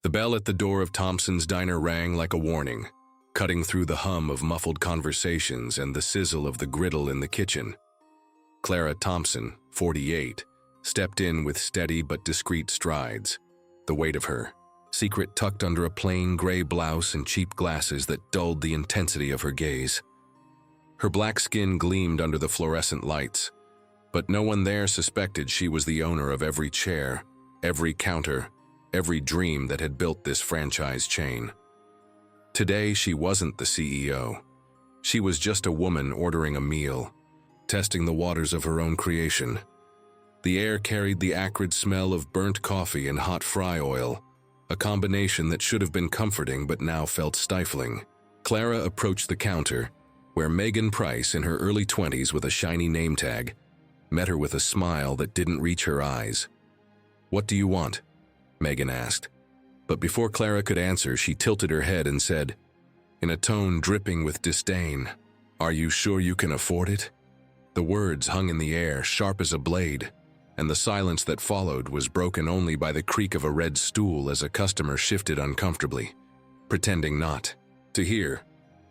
The bell at the door of Thompson's diner rang like a warning, cutting through the hum of muffled conversations and the sizzle of the griddle in the kitchen. Clara Thompson, 48, stepped in with steady but discreet strides, the weight of her secret tucked under a plain gray blouse and cheap glasses that dulled the intensity of her gaze. Her black skin gleamed under the fluorescent lights, but no one there suspected she was the owner of every chair, every counter, every dream that had built this franchise chain. Today, she wasn't the CEO. She was just a woman ordering a meal, testing the waters of her own creation. The air carried the acrid smell of burnt coffee and hot fry oil, a combination that should have been comforting but now felt stifling. Clara approached the counter, where Megan Price, in her early 20s with a shiny name tag, met her with a smile that didn't reach her eyes. "What do you want?" Megan asked. But before Clara could answer, she tilted her head and said, in a tone dripping with disdain, "Are you sure you can afford it?" The words hung in the air, sharp as a blade, and the silence that followed was broken only by the creak of a red stool as a customer shifted uncomfortably, pretending not to hear.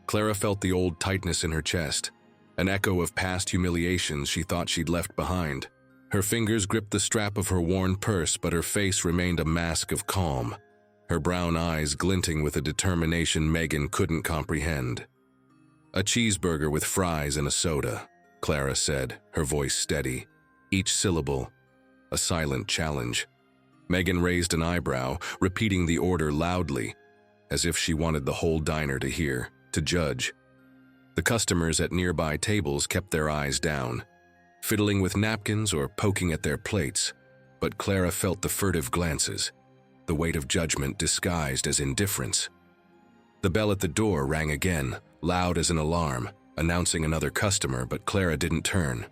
Clara felt the old tightness in her chest, an echo of past humiliations she thought she'd left behind. Her fingers gripped the strap of her worn purse, but her face remained a mask of calm, her brown eyes glinting with a determination Megan couldn't comprehend. "A cheeseburger with fries and a soda," Clara said, her voice steady, each syllable a silent challenge. Megan raised an eyebrow, repeating the order loudly, as if she wanted the whole diner to hear, to judge. The customers at nearby tables kept their eyes down, fiddling with napkins or poking at their plates, but Clara felt the furtive glances, the weight of judgment disguised as indifference. The bell at the door rang again, loud as an alarm, announcing another customer, but Clara didn't turn.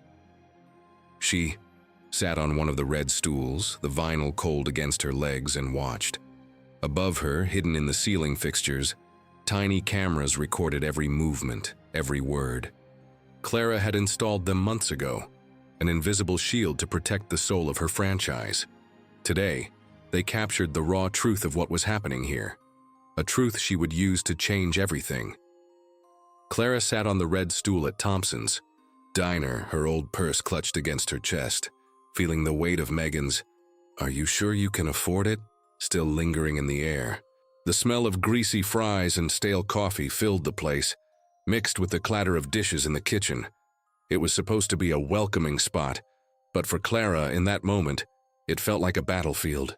She sat on one of the red stools, the vinyl cold against her legs, and watched. Above her, hidden in the ceiling fixtures, tiny cameras recorded every movement, every word. Clara had installed them months ago, an invisible shield to protect the soul of her franchise. Today, they captured the raw truth of what was happening here, a truth she would use to change everything. Clara sat on the red stool at Thompson's diner, her old purse clutched against her chest, feeling the weight of Megan's "Are you sure you can afford it?" still lingering in the air. The smell of greasy fries and stale coffee filled the place, mixed with the clatter of dishes in the kitchen. It was supposed to be a welcoming spot, but for Clara, in that moment, it felt like a battlefield.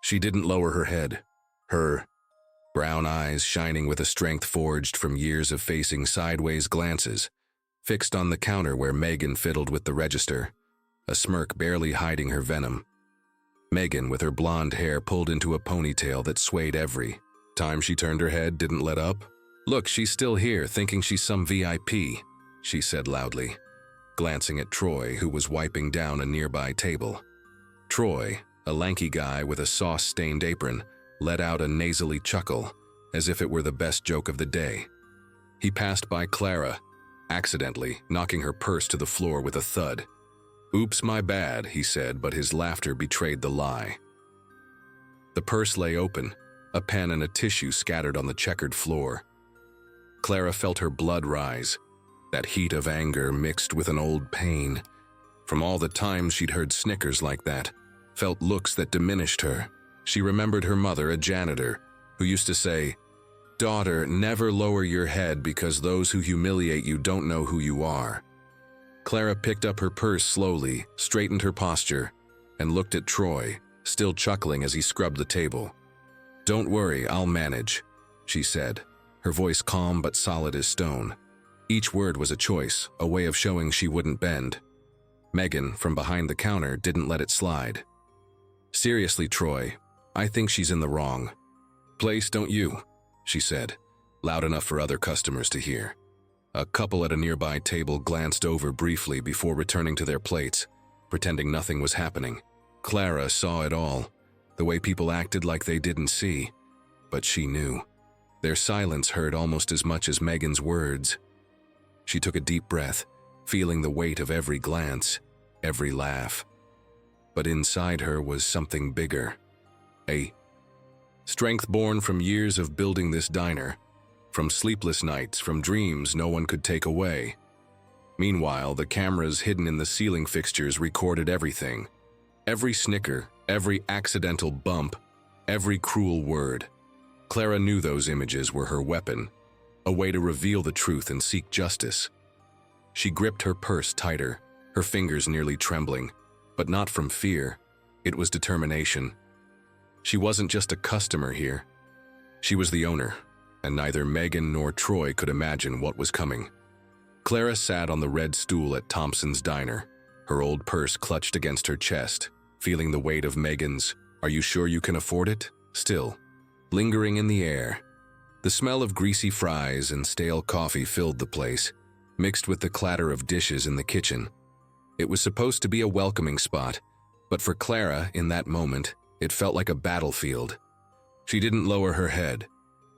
She didn't lower her head, her brown eyes shining with a strength forged from years of facing sideways glances, fixed on the counter where Megan fiddled with the register, a smirk barely hiding her venom. Megan, with her blonde hair pulled into a ponytail that swayed every time she turned her head, didn't let up. "Look, she's still here, thinking she's some VIP, she said loudly, glancing at Troy, who was wiping down a nearby table. Troy, a lanky guy with a sauce-stained apron, let out a nasally chuckle, as if it were the best joke of the day. He passed by Clara, accidentally knocking her purse to the floor with a thud. "Oops, my bad," he said, but his laughter betrayed the lie. The purse lay open, a pen and a tissue scattered on the checkered floor. Clara felt her blood rise, that heat of anger mixed with an old pain. From all the times she'd heard snickers like that, felt looks that diminished her, she remembered her mother, a janitor, who used to say, "Daughter, never lower your head because those who humiliate you don't know who you are." Clara picked up her purse slowly, straightened her posture, and looked at Troy, still chuckling as he scrubbed the table. "Don't worry, I'll manage," she said, her voice calm but solid as stone. Each word was a choice, a way of showing she wouldn't bend. Megan, from behind the counter, didn't let it slide. "Seriously, Troy, I think she's in the wrong place, don't you?" she said, loud enough for other customers to hear. A couple at a nearby table glanced over briefly before returning to their plates, pretending nothing was happening. Clara saw it all, the way people acted like they didn't see, but she knew. Their silence hurt almost as much as Megan's words. She took a deep breath, feeling the weight of every glance, every laugh. But inside her was something bigger, a Strength born from years of building this diner, from sleepless nights, from dreams no one could take away. Meanwhile, the cameras hidden in the ceiling fixtures recorded everything. Every snicker, every accidental bump, every cruel word. Clara knew those images were her weapon, a way to reveal the truth and seek justice. She gripped her purse tighter, her fingers nearly trembling, but not from fear. It was determination. She wasn't just a customer here. She was the owner, and neither Megan nor Troy could imagine what was coming. Clara sat on the red stool at Thompson's Diner, her old purse clutched against her chest, feeling the weight of Megan's "Are you sure you can afford it?" still lingering in the air. The smell of greasy fries and stale coffee filled the place, mixed with the clatter of dishes in the kitchen. It was supposed to be a welcoming spot, but for Clara, in that moment, it felt like a battlefield. She didn't lower her head,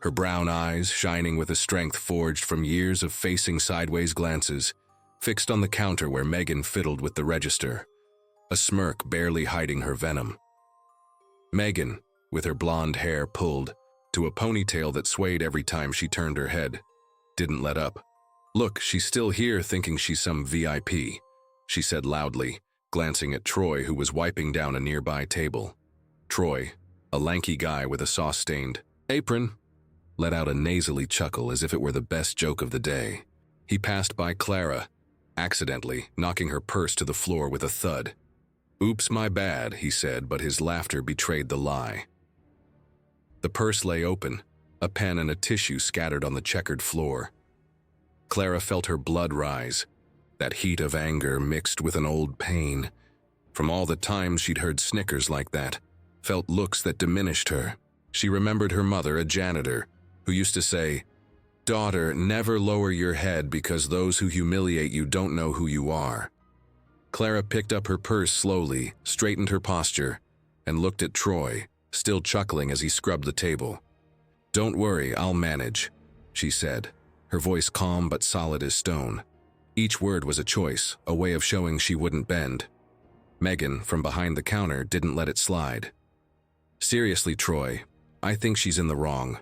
her brown eyes shining with a strength forged from years of facing sideways glances, fixed on the counter where Megan fiddled with the register, a smirk barely hiding her venom. Megan, with her blonde hair pulled to a ponytail that swayed every time she turned her head, didn't let up. "Look, she's still here thinking she's some VIP," she said loudly, glancing at Troy, who was wiping down a nearby table. Troy, a lanky guy with a sauce-stained apron, let out a nasally chuckle as if it were the best joke of the day. He passed by Clara, accidentally knocking her purse to the floor with a thud. "Oops, my bad," he said, but his laughter betrayed the lie. The purse lay open, a pen and a tissue scattered on the checkered floor. Clara felt her blood rise, that heat of anger mixed with an old pain. From all the times she'd heard snickers like that, felt looks that diminished her, she remembered her mother, a janitor, who used to say, "Daughter, never lower your head because those who humiliate you don't know who you are." Clara picked up her purse slowly, straightened her posture, and looked at Troy, still chuckling as he scrubbed the table. "Don't worry, I'll manage," she said, her voice calm but solid as stone. Each word was a choice, a way of showing she wouldn't bend. Megan, from behind the counter, didn't let it slide. "Seriously, Troy, I think she's in the wrong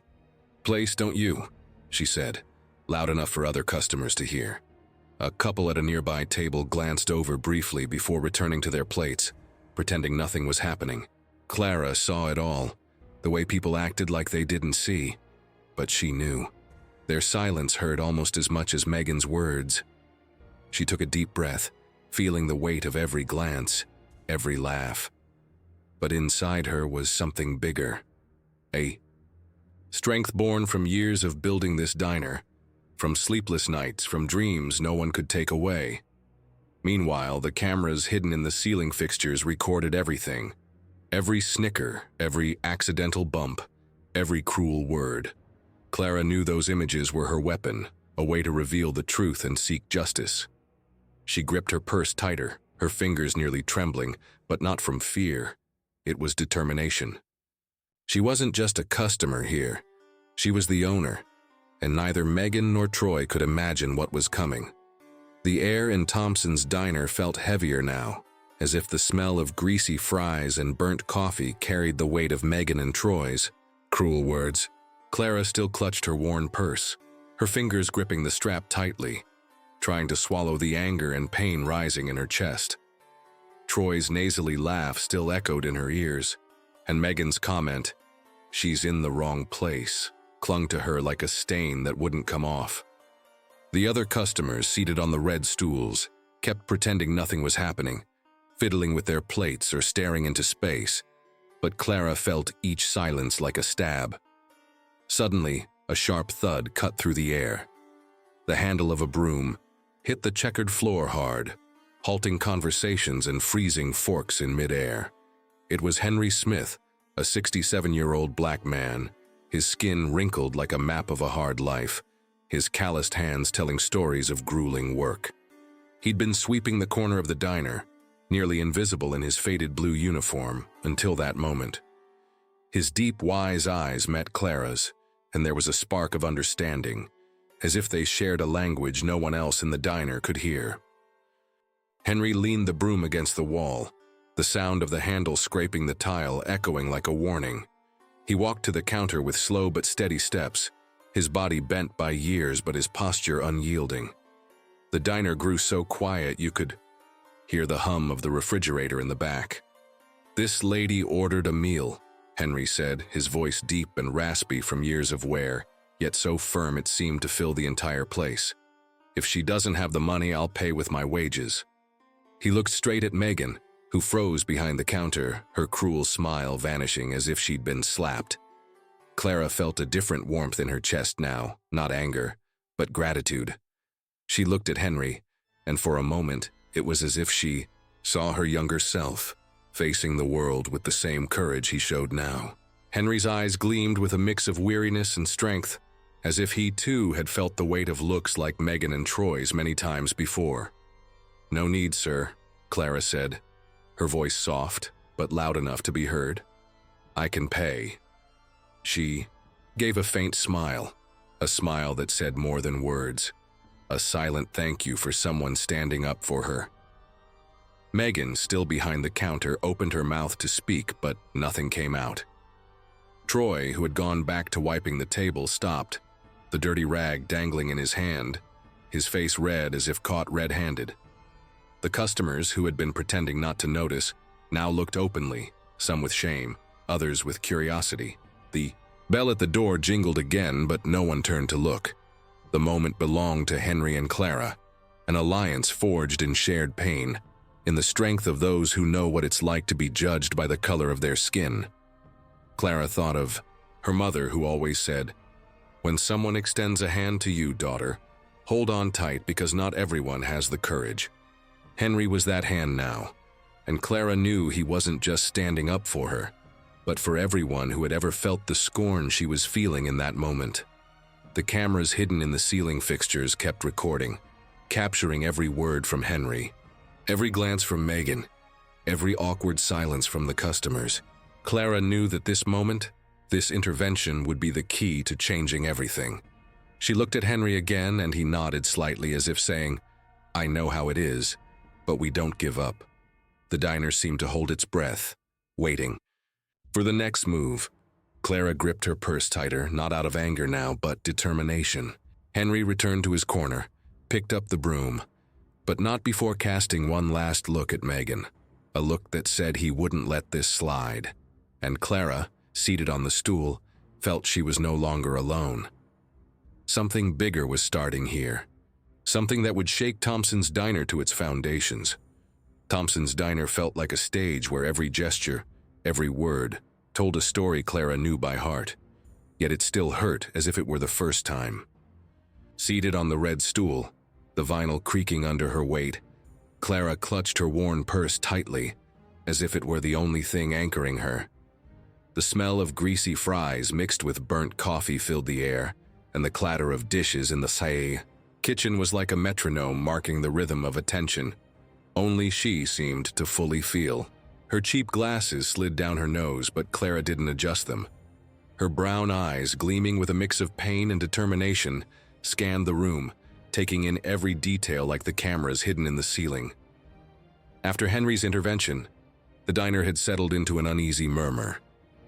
place, don't you?" she said, loud enough for other customers to hear. A couple at a nearby table glanced over briefly before returning to their plates, pretending nothing was happening. Clara saw it all, the way people acted like they didn't see. But she knew. Their silence hurt almost as much as Megan's words. She took a deep breath, feeling the weight of every glance, every laugh. But inside her was something bigger. A strength born from years of building this diner, from sleepless nights, from dreams no one could take away. Meanwhile, the cameras hidden in the ceiling fixtures recorded everything. Every snicker, every accidental bump, every cruel word. Clara knew those images were her weapon, a way to reveal the truth and seek justice. She gripped her purse tighter, her fingers nearly trembling, but not from fear. It was determination. She wasn't just a customer here. She was the owner, and neither Megan nor Troy could imagine what was coming. The air in Thompson's Diner felt heavier now, as if the smell of greasy fries and burnt coffee carried the weight of Megan and Troy's cruel words. Clara still clutched her worn purse, her fingers gripping the strap tightly, trying to swallow the anger and pain rising in her chest. Troy's nasally laugh still echoed in her ears, and Megan's comment, "She's in the wrong place," clung to her like a stain that wouldn't come off. The other customers seated on the red stools kept pretending nothing was happening, fiddling with their plates or staring into space, but Clara felt each silence like a stab. Suddenly, a sharp thud cut through the air. The handle of a broom hit the checkered floor hard, halting conversations and freezing forks in midair. It was Henry Smith, a 67-year-old black man, his skin wrinkled like a map of a hard life, his calloused hands telling stories of grueling work. He'd been sweeping the corner of the diner, nearly invisible in his faded blue uniform, until that moment. His deep, wise eyes met Clara's, and there was a spark of understanding, as if they shared a language no one else in the diner could hear. Henry leaned the broom against the wall, the sound of the handle scraping the tile echoing like a warning. He walked to the counter with slow but steady steps, his body bent by years but his posture unyielding. The diner grew so quiet you could hear the hum of the refrigerator in the back. "This lady ordered a meal," Henry said, his voice deep and raspy from years of wear, yet so firm it seemed to fill the entire place. "If she doesn't have the money, I'll pay with my wages." He looked straight at Megan, who froze behind the counter, her cruel smile vanishing as if she'd been slapped. Clara felt a different warmth in her chest now, not anger, but gratitude. She looked at Henry, and for a moment, it was as if she saw her younger self, facing the world with the same courage he showed now. Henry's eyes gleamed with a mix of weariness and strength, as if he too had felt the weight of looks like Megan and Troy's many times before. "No need, sir," Clara said, her voice soft, but loud enough to be heard. "I can pay." She gave a faint smile, a smile that said more than words, a silent thank you for someone standing up for her. Megan, still behind the counter, opened her mouth to speak, but nothing came out. Troy, who had gone back to wiping the table, stopped, the dirty rag dangling in his hand, his face red as if caught red-handed. The customers, who had been pretending not to notice, now looked openly, some with shame, others with curiosity. The bell at the door jingled again, but no one turned to look. The moment belonged to Henry and Clara, an alliance forged in shared pain, in the strength of those who know what it's like to be judged by the color of their skin. Clara thought of her mother, who always said, "When someone extends a hand to you, daughter, hold on tight because not everyone has the courage." Henry was that hand now, and Clara knew he wasn't just standing up for her, but for everyone who had ever felt the scorn she was feeling in that moment. The cameras hidden in the ceiling fixtures kept recording, capturing every word from Henry, every glance from Megan, every awkward silence from the customers. Clara knew that this moment, this intervention, would be the key to changing everything. She looked at Henry again, and he nodded slightly as if saying, "I know how it is, but we don't give up." The diner seemed to hold its breath, waiting for the next move. Clara gripped her purse tighter, not out of anger now, but determination. Henry returned to his corner, picked up the broom, but not before casting one last look at Megan, a look that said he wouldn't let this slide. And Clara, seated on the stool, felt she was no longer alone. Something bigger was starting here, something that would shake Thompson's Diner to its foundations. Thompson's Diner felt like a stage where every gesture, every word, told a story Clara knew by heart, yet it still hurt as if it were the first time. Seated on the red stool, the vinyl creaking under her weight, Clara clutched her worn purse tightly, as if it were the only thing anchoring her. The smell of greasy fries mixed with burnt coffee filled the air, and the clatter of dishes in the kitchen was like a metronome marking the rhythm of attention. Only she seemed to fully feel. Her cheap glasses slid down her nose, but Clara didn't adjust them. Her brown eyes, gleaming with a mix of pain and determination, scanned the room, taking in every detail like the cameras hidden in the ceiling. After Henry's intervention, the diner had settled into an uneasy murmur.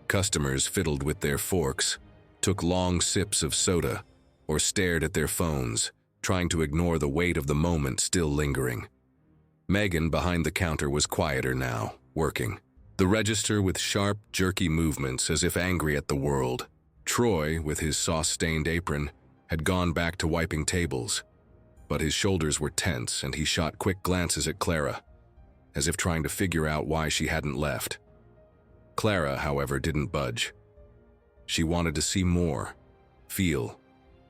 Customers fiddled with their forks, took long sips of soda, or stared at their phones, trying to ignore the weight of the moment still lingering. Megan, behind the counter, was quieter now, working the register with sharp, jerky movements as if angry at the world. Troy, with his sauce-stained apron, had gone back to wiping tables, but his shoulders were tense and he shot quick glances at Clara, as if trying to figure out why she hadn't left. Clara, however, didn't budge. She wanted to see more, feel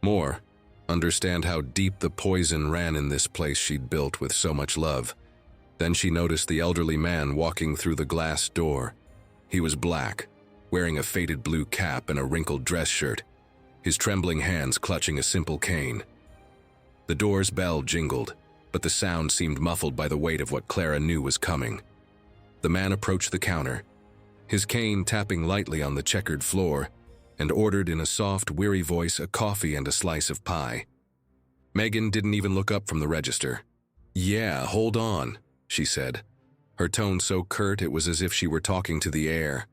more, understand how deep the poison ran in this place she'd built with so much love. Then she noticed the elderly man walking through the glass door. He was black, wearing a faded blue cap and a wrinkled dress shirt, his trembling hands clutching a simple cane. The door's bell jingled, but the sound seemed muffled by the weight of what Clara knew was coming. The man approached the counter, his cane tapping lightly on the checkered floor, and ordered in a soft, weary voice a coffee and a slice of pie. Megan didn't even look up from the register. "Yeah, hold on," she said, her tone so curt it was as if she were talking to the air.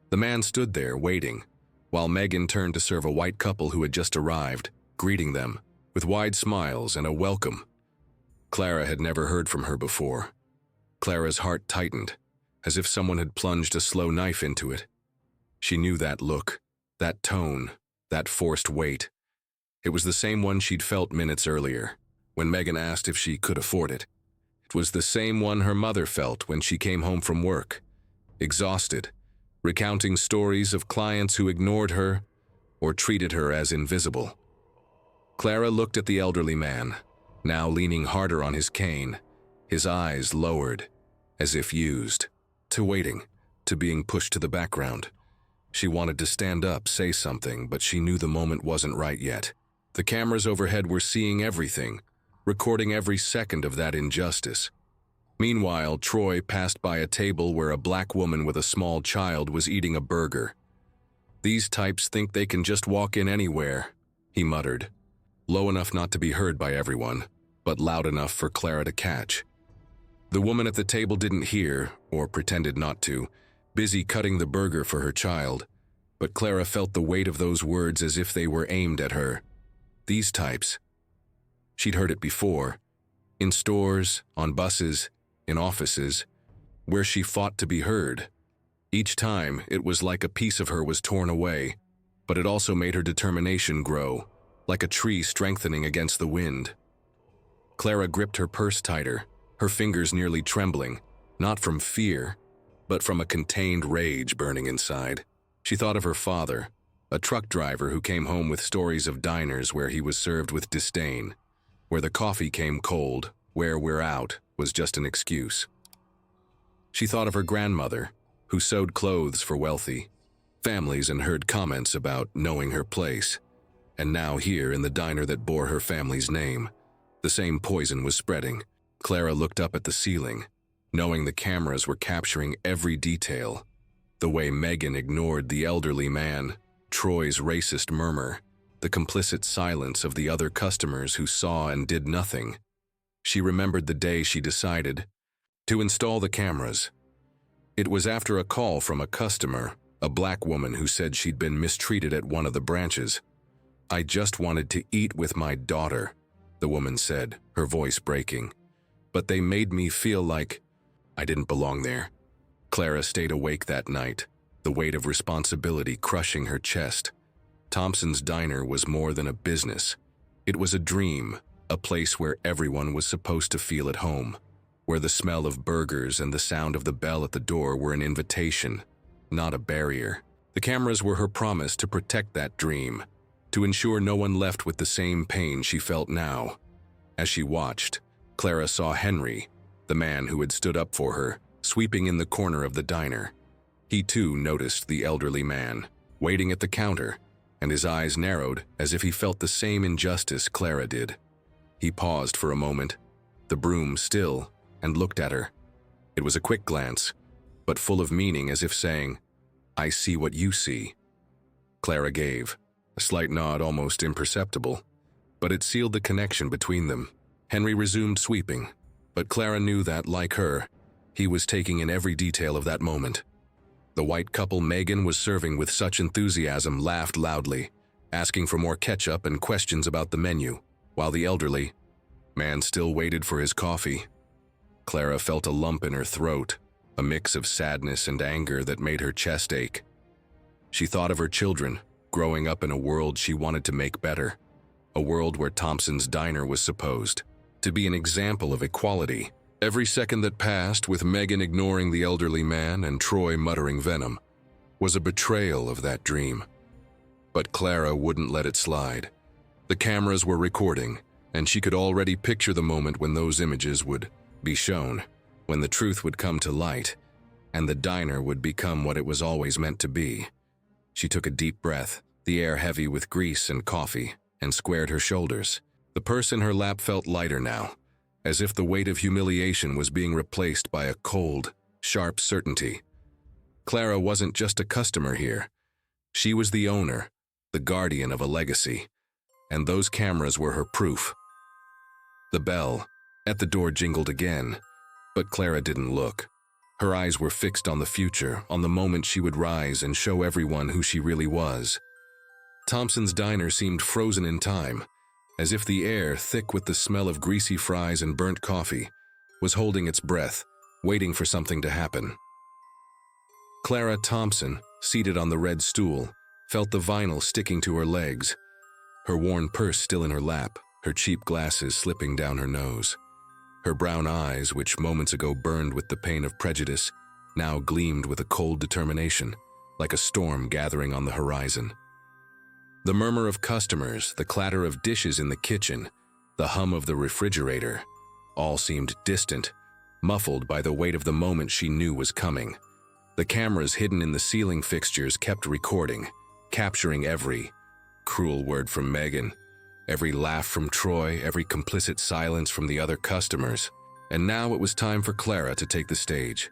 The man stood there, waiting, while Megan turned to serve a white couple who had just arrived, greeting them with wide smiles and a welcome. Clara had never heard from her before. Clara's heart tightened, as if someone had plunged a slow knife into it. She knew that look, that tone, that forced weight. It was the same one she'd felt minutes earlier, when Megan asked if she could afford it. It was the same one her mother felt when she came home from work, exhausted, recounting stories of clients who ignored her or treated her as invisible. Clara looked at the elderly man, now leaning harder on his cane, his eyes lowered, as if used, to waiting, to being pushed to the background. She wanted to stand up, say something, but she knew the moment wasn't right yet. The cameras overhead were seeing everything, recording every second of that injustice. Meanwhile, Troy passed by a table where a black woman with a small child was eating a burger. "These types think they can just walk in anywhere," he muttered, low enough not to be heard by everyone, but loud enough for Clara to catch. The woman at the table didn't hear, or pretended not to, busy cutting the burger for her child, but Clara felt the weight of those words as if they were aimed at her. These types. She'd heard it before, in stores, on buses, in offices, where she fought to be heard. Each time, it was like a piece of her was torn away, but it also made her determination grow, like a tree strengthening against the wind. Clara gripped her purse tighter, her fingers nearly trembling, not from fear, but from a contained rage burning inside. She thought of her father, a truck driver who came home with stories of diners where he was served with disdain, where the coffee came cold, where "we're out" was just an excuse. She thought of her grandmother, who sewed clothes for wealthy families and heard comments about knowing her place. And now here in the diner that bore her family's name, the same poison was spreading. Clara looked up at the ceiling, knowing the cameras were capturing every detail. The way Megan ignored the elderly man, Troy's racist murmur, the complicit silence of the other customers who saw and did nothing. She remembered the day she decided to install the cameras. It was after a call from a customer, a black woman who said she'd been mistreated at one of the branches. "I just wanted to eat with my daughter," the woman said, her voice breaking. "But they made me feel like I didn't belong there." Clara stayed awake that night, the weight of responsibility crushing her chest. Thompson's Diner was more than a business. It was a dream, a place where everyone was supposed to feel at home, where the smell of burgers and the sound of the bell at the door were an invitation, not a barrier. The cameras were her promise to protect that dream, to ensure no one left with the same pain she felt now. As she watched, Clara saw Henry, the man who had stood up for her, sweeping in the corner of the diner. He too noticed the elderly man, waiting at the counter, and his eyes narrowed as if he felt the same injustice Clara did. He paused for a moment, the broom still, and looked at her. It was a quick glance, but full of meaning, as if saying, "I see what you see." Clara gave, a slight nod almost imperceptible, but it sealed the connection between them. Henry resumed sweeping, but Clara knew that, like her, he was taking in every detail of that moment. The white couple Megan was serving with such enthusiasm laughed loudly, asking for more ketchup and questions about the menu, while the elderly man still waited for his coffee. Clara felt a lump in her throat, a mix of sadness and anger that made her chest ache. She thought of her children, growing up in a world she wanted to make better, a world where Thompson's Diner was supposed to be an example of equality. Every second that passed with Megan ignoring the elderly man and Troy muttering venom was a betrayal of that dream. But Clara wouldn't let it slide. The cameras were recording, and she could already picture the moment when those images would be shown, when the truth would come to light, and the diner would become what it was always meant to be. She took a deep breath, the air heavy with grease and coffee, and squared her shoulders. The purse in her lap felt lighter now, as if the weight of humiliation was being replaced by a cold, sharp certainty. Clara wasn't just a customer here. She was the owner, the guardian of a legacy, and those cameras were her proof. The bell at the door jingled again, but Clara didn't look. Her eyes were fixed on the future, on the moment she would rise and show everyone who she really was. Thompson's Diner seemed frozen in time, as if the air, thick with the smell of greasy fries and burnt coffee, was holding its breath, waiting for something to happen. Clara Thompson, seated on the red stool, felt the vinyl sticking to her legs, her worn purse still in her lap, her cheap glasses slipping down her nose. Her brown eyes, which moments ago burned with the pain of prejudice, now gleamed with a cold determination, like a storm gathering on the horizon. The murmur of customers, the clatter of dishes in the kitchen, the hum of the refrigerator, all seemed distant, muffled by the weight of the moment she knew was coming. The cameras hidden in the ceiling fixtures kept recording, capturing every cruel word from Megan, every laugh from Troy, every complicit silence from the other customers. And now it was time for Clara to take the stage.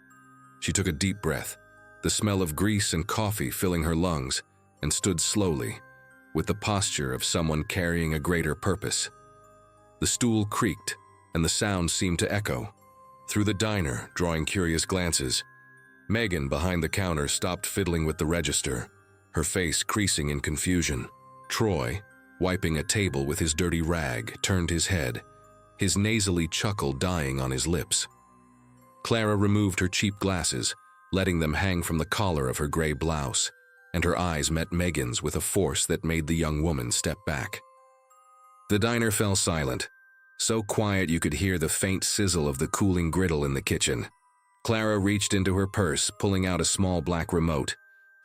She took a deep breath, the smell of grease and coffee filling her lungs, and stood slowly, with the posture of someone carrying a greater purpose. The stool creaked, and the sound seemed to echo through the diner, drawing curious glances. Megan, behind the counter, stopped fiddling with the register, her face creasing in confusion. Troy, wiping a table with his dirty rag, turned his head, his nasally chuckle dying on his lips. Clara removed her cheap glasses, letting them hang from the collar of her gray blouse, and her eyes met Megan's with a force that made the young woman step back. The diner fell silent, so quiet you could hear the faint sizzle of the cooling griddle in the kitchen. Clara reached into her purse, pulling out a small black remote,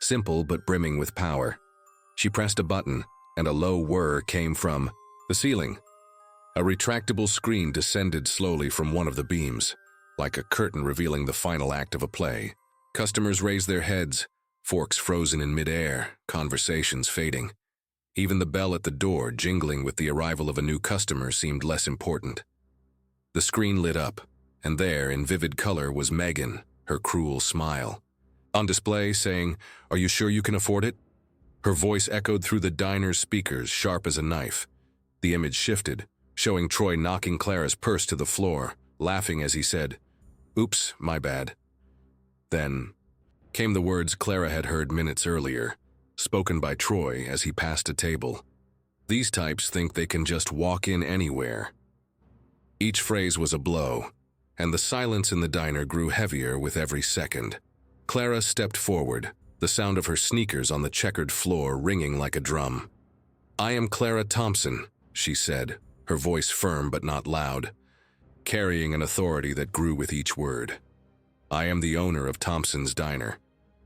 simple but brimming with power. She pressed a button, and a low whir came from the ceiling. A retractable screen descended slowly from one of the beams, like a curtain revealing the final act of a play. Customers raised their heads, forks frozen in midair, conversations fading. Even the bell at the door, jingling with the arrival of a new customer, seemed less important. The screen lit up, and there, in vivid color, was Megan, her cruel smile on display, saying, "Are you sure you can afford it?" Her voice echoed through the diner's speakers, sharp as a knife. The image shifted, showing Troy knocking Clara's purse to the floor, laughing as he said, "Oops, my bad." Then came the words Clara had heard minutes earlier, spoken by Troy as he passed a table. "These types think they can just walk in anywhere." Each phrase was a blow, and the silence in the diner grew heavier with every second. Clara stepped forward, the sound of her sneakers on the checkered floor ringing like a drum. "I am Clara Thompson," she said, her voice firm but not loud, carrying an authority that grew with each word. "I am the owner of Thompson's Diner.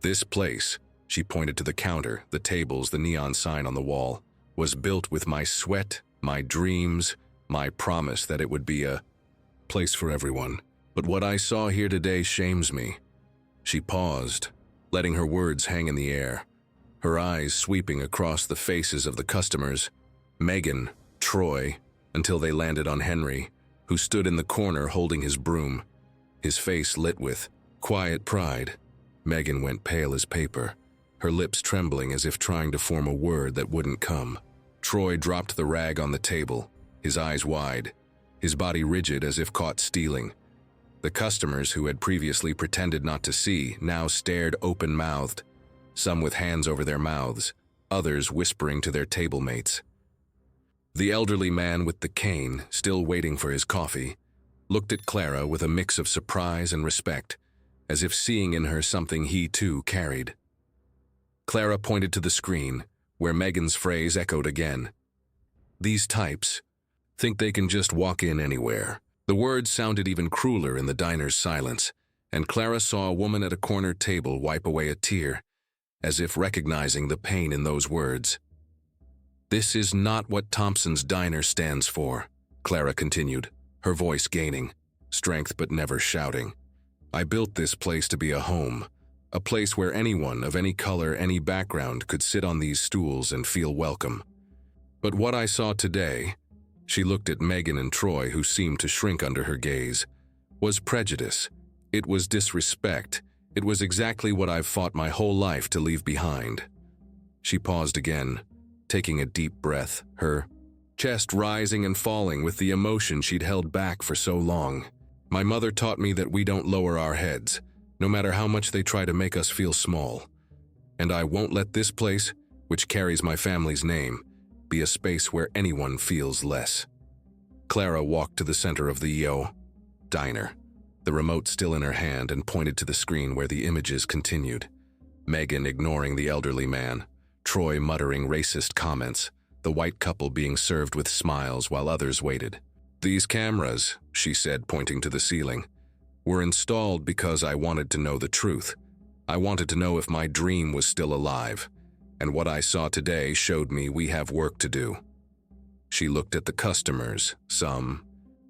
This place," she pointed to the counter, the tables, the neon sign on the wall, "was built with my sweat, my dreams, my promise that it would be a place for everyone. But what I saw here today shames me." She paused, letting her words hang in the air, her eyes sweeping across the faces of the customers, Megan, Troy, until they landed on Henry, who stood in the corner holding his broom, his face lit with quiet pride. Megan went pale as paper, her lips trembling as if trying to form a word that wouldn't come. Troy dropped the rag on the table, his eyes wide, his body rigid as if caught stealing. The customers, who had previously pretended not to see, now stared open-mouthed, some with hands over their mouths, others whispering to their table mates. The elderly man with the cane, still waiting for his coffee, looked at Clara with a mix of surprise and respect, as if seeing in her something he too carried. Clara pointed to the screen, where Megan's phrase echoed again. "These types think they can just walk in anywhere." The words sounded even crueler in the diner's silence, and Clara saw a woman at a corner table wipe away a tear, as if recognizing the pain in those words. "This is not what Thompson's Diner stands for," Clara continued, her voice gaining strength but never shouting. "I built this place to be a home, a place where anyone of any color, any background could sit on these stools and feel welcome. But what I saw today," she looked at Megan and Troy, who seemed to shrink under her gaze, "was prejudice. It was disrespect. It was exactly what I've fought my whole life to leave behind." She paused again, taking a deep breath, her chest rising and falling with the emotion she'd held back for so long. "My mother taught me that we don't lower our heads, no matter how much they try to make us feel small. And I won't let this place, which carries my family's name, be a space where anyone feels less. Clara walked to the center of the diner, the remote still in her hand, and pointed to the screen where the images continued. Megan ignoring the elderly man, Troy muttering racist comments, the white couple being served with smiles while others waited. "These cameras," she said, pointing to the ceiling, "were installed because I wanted to know the truth. I wanted to know if my dream was still alive, and what I saw today showed me we have work to do." She looked at the customers, some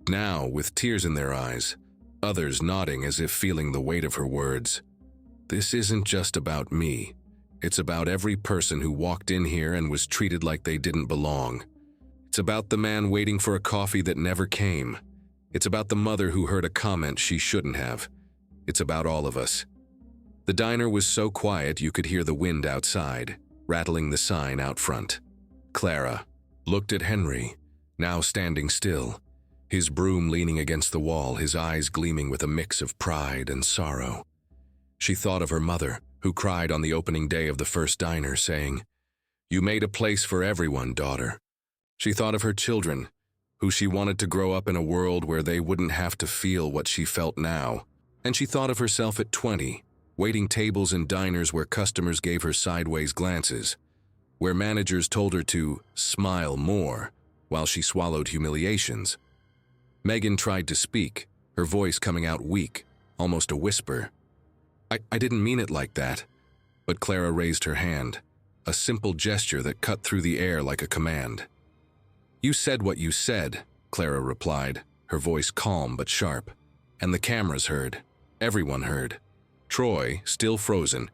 now with tears in their eyes, others nodding as if feeling the weight of her words. "This isn't just about me. It's about every person who walked in here and was treated like they didn't belong. It's about the man waiting for a coffee that never came. It's about the mother who heard a comment she shouldn't have. It's about all of us." The diner was so quiet you could hear the wind outside, rattling the sign out front. Clara looked at Henry, now standing still, his broom leaning against the wall, his eyes gleaming with a mix of pride and sorrow. She thought of her mother, who cried on the opening day of the first diner, saying, "You made a place for everyone, daughter." She thought of her children, who she wanted to grow up in a world where they wouldn't have to feel what she felt now. And she thought of herself at 20, waiting tables in diners where customers gave her sideways glances, where managers told her to smile more while she swallowed humiliations. Megan tried to speak, her voice coming out weak, almost a whisper. I didn't mean it like that." But Clara raised her hand, a simple gesture that cut through the air like a command. "You said what you said," Clara replied, her voice calm but sharp. And the cameras heard. Everyone heard. Troy, still frozen,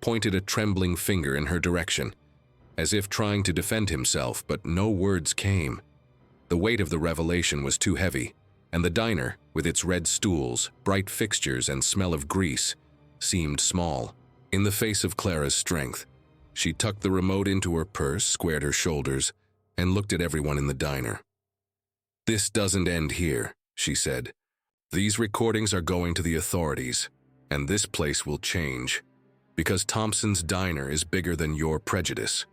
pointed a trembling finger in her direction, as if trying to defend himself, but no words came. The weight of the revelation was too heavy, and the diner, with its red stools, bright fixtures, and smell of grease, seemed small. In the face of Clara's strength, she tucked the remote into her purse, squared her shoulders, and looked at everyone in the diner. "This doesn't end here," she said. "These recordings are going to the authorities, and this place will change, because Thompson's Diner is bigger than your prejudice."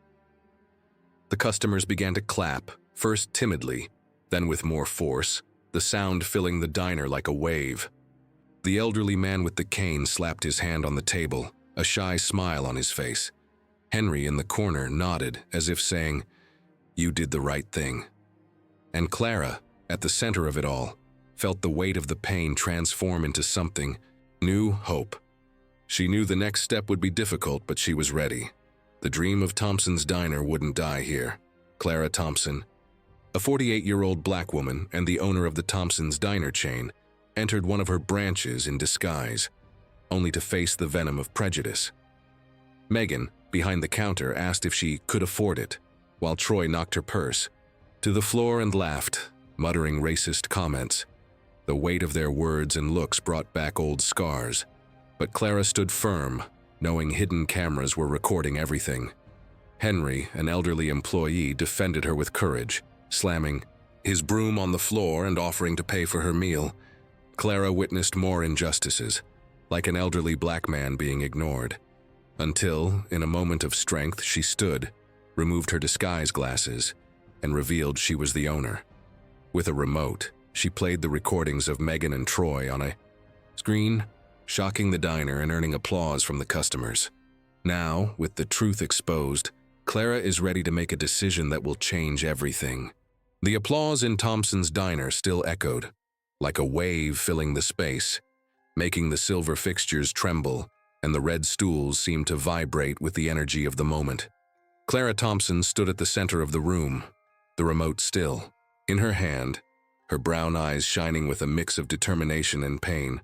The customers began to clap, first timidly, then with more force, the sound filling the diner like a wave. The elderly man with the cane slapped his hand on the table, a shy smile on his face. Henry in the corner nodded, as if saying, "You did the right thing." And Clara, at the center of it all, felt the weight of the pain transform into something new: hope. She knew the next step would be difficult, but she was ready. The dream of Thompson's Diner wouldn't die here. Clara Thompson, a 48-year-old black woman and the owner of the Thompson's Diner chain, entered one of her branches in disguise, only to face the venom of prejudice. Megan, behind the counter, asked if she could afford it, while Troy knocked her purse to the floor and laughed, muttering racist comments. The weight of their words and looks brought back old scars, but Clara stood firm, knowing hidden cameras were recording everything. Henry, an elderly employee, defended her with courage, slamming his broom on the floor and offering to pay for her meal. Clara witnessed more injustices, like an elderly black man being ignored, until, in a moment of strength, she stood, removed her disguise glasses, and revealed she was the owner. With a remote, she played the recordings of Megan and Troy on a screen, shocking the diner and earning applause from the customers. Now, with the truth exposed, Clara is ready to make a decision that will change everything. The applause in Thompson's Diner still echoed, like a wave filling the space, making the silver fixtures tremble, and the red stools seemed to vibrate with the energy of the moment. Clara Thompson stood at the center of the room, the remote still, in her hand, her brown eyes shining with a mix of determination and pain.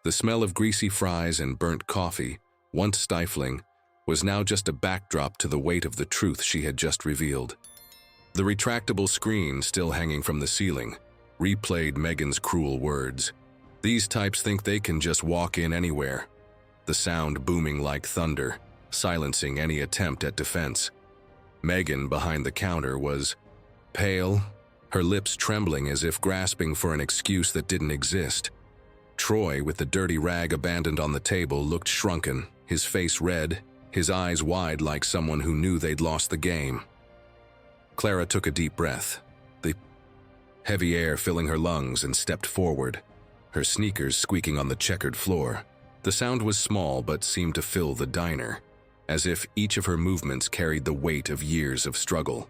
The smell of greasy fries and burnt coffee, once stifling, was now just a backdrop to the weight of the truth she had just revealed. The retractable screen, still hanging from the ceiling, replayed Megan's cruel words. "These types think they can just walk in anywhere," the sound booming like thunder, silencing any attempt at defense. Megan, behind the counter, was pale, her lips trembling as if grasping for an excuse that didn't exist. Troy, with the dirty rag abandoned on the table, looked shrunken, his face red, his eyes wide like someone who knew they'd lost the game. Clara took a deep breath, the heavy air filling her lungs, and stepped forward, her sneakers squeaking on the checkered floor. The sound was small but seemed to fill the diner, as if each of her movements carried the weight of years of struggle.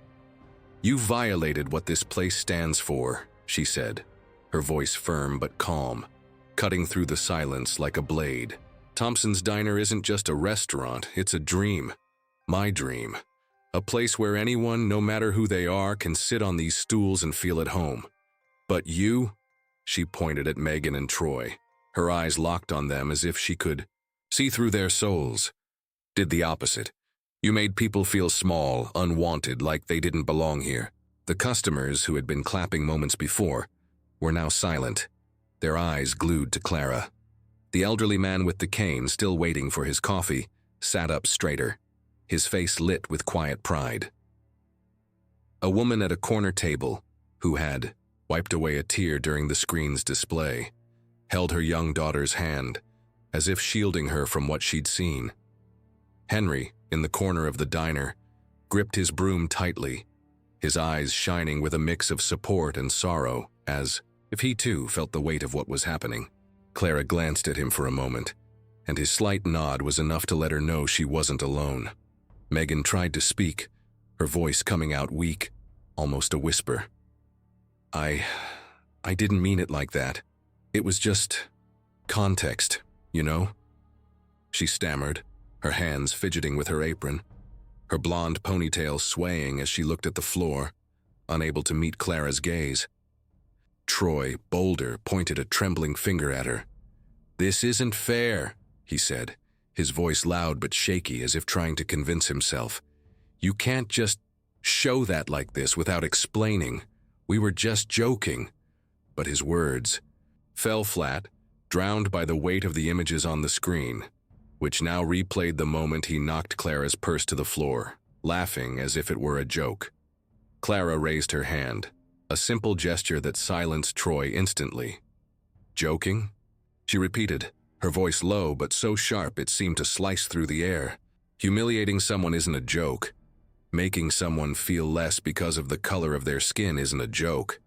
"You violated what this place stands for," she said, her voice firm but calm, cutting through the silence like a blade. "Thompson's Diner isn't just a restaurant, it's a dream. My dream. A place where anyone, no matter who they are, can sit on these stools and feel at home. But you," she pointed at Megan and Troy, her eyes locked on them as if she could see through their souls, "did the opposite. You made people feel small, unwanted, like they didn't belong here." The customers, who had been clapping moments before, were now silent, their eyes glued to Clara. The elderly man with the cane, still waiting for his coffee, sat up straighter, his face lit with quiet pride. A woman at a corner table, who had wiped away a tear during the screen's display, held her young daughter's hand, as if shielding her from what she'd seen. Henry, in the corner of the diner, gripped his broom tightly, his eyes shining with a mix of support and sorrow, as if he too felt the weight of what was happening. Clara glanced at him for a moment, and his slight nod was enough to let her know she wasn't alone. Megan tried to speak, her voice coming out weak, almost a whisper. I didn't mean it like that. It was just context, you know?" She stammered, her hands fidgeting with her apron, her blonde ponytail swaying as she looked at the floor, unable to meet Clara's gaze. Troy, bolder, pointed a trembling finger at her. "This isn't fair," he said, his voice loud but shaky as if trying to convince himself. "You can't just show that like this without explaining. We were just joking." But his words fell flat, drowned by the weight of the images on the screen, which now replayed the moment he knocked Clara's purse to the floor, laughing as if it were a joke. Clara raised her hand, a simple gesture that silenced Troy instantly. "Joking?" she repeated, her voice low but so sharp it seemed to slice through the air. "Humiliating someone isn't a joke. Making someone feel less because of the color of their skin isn't a joke.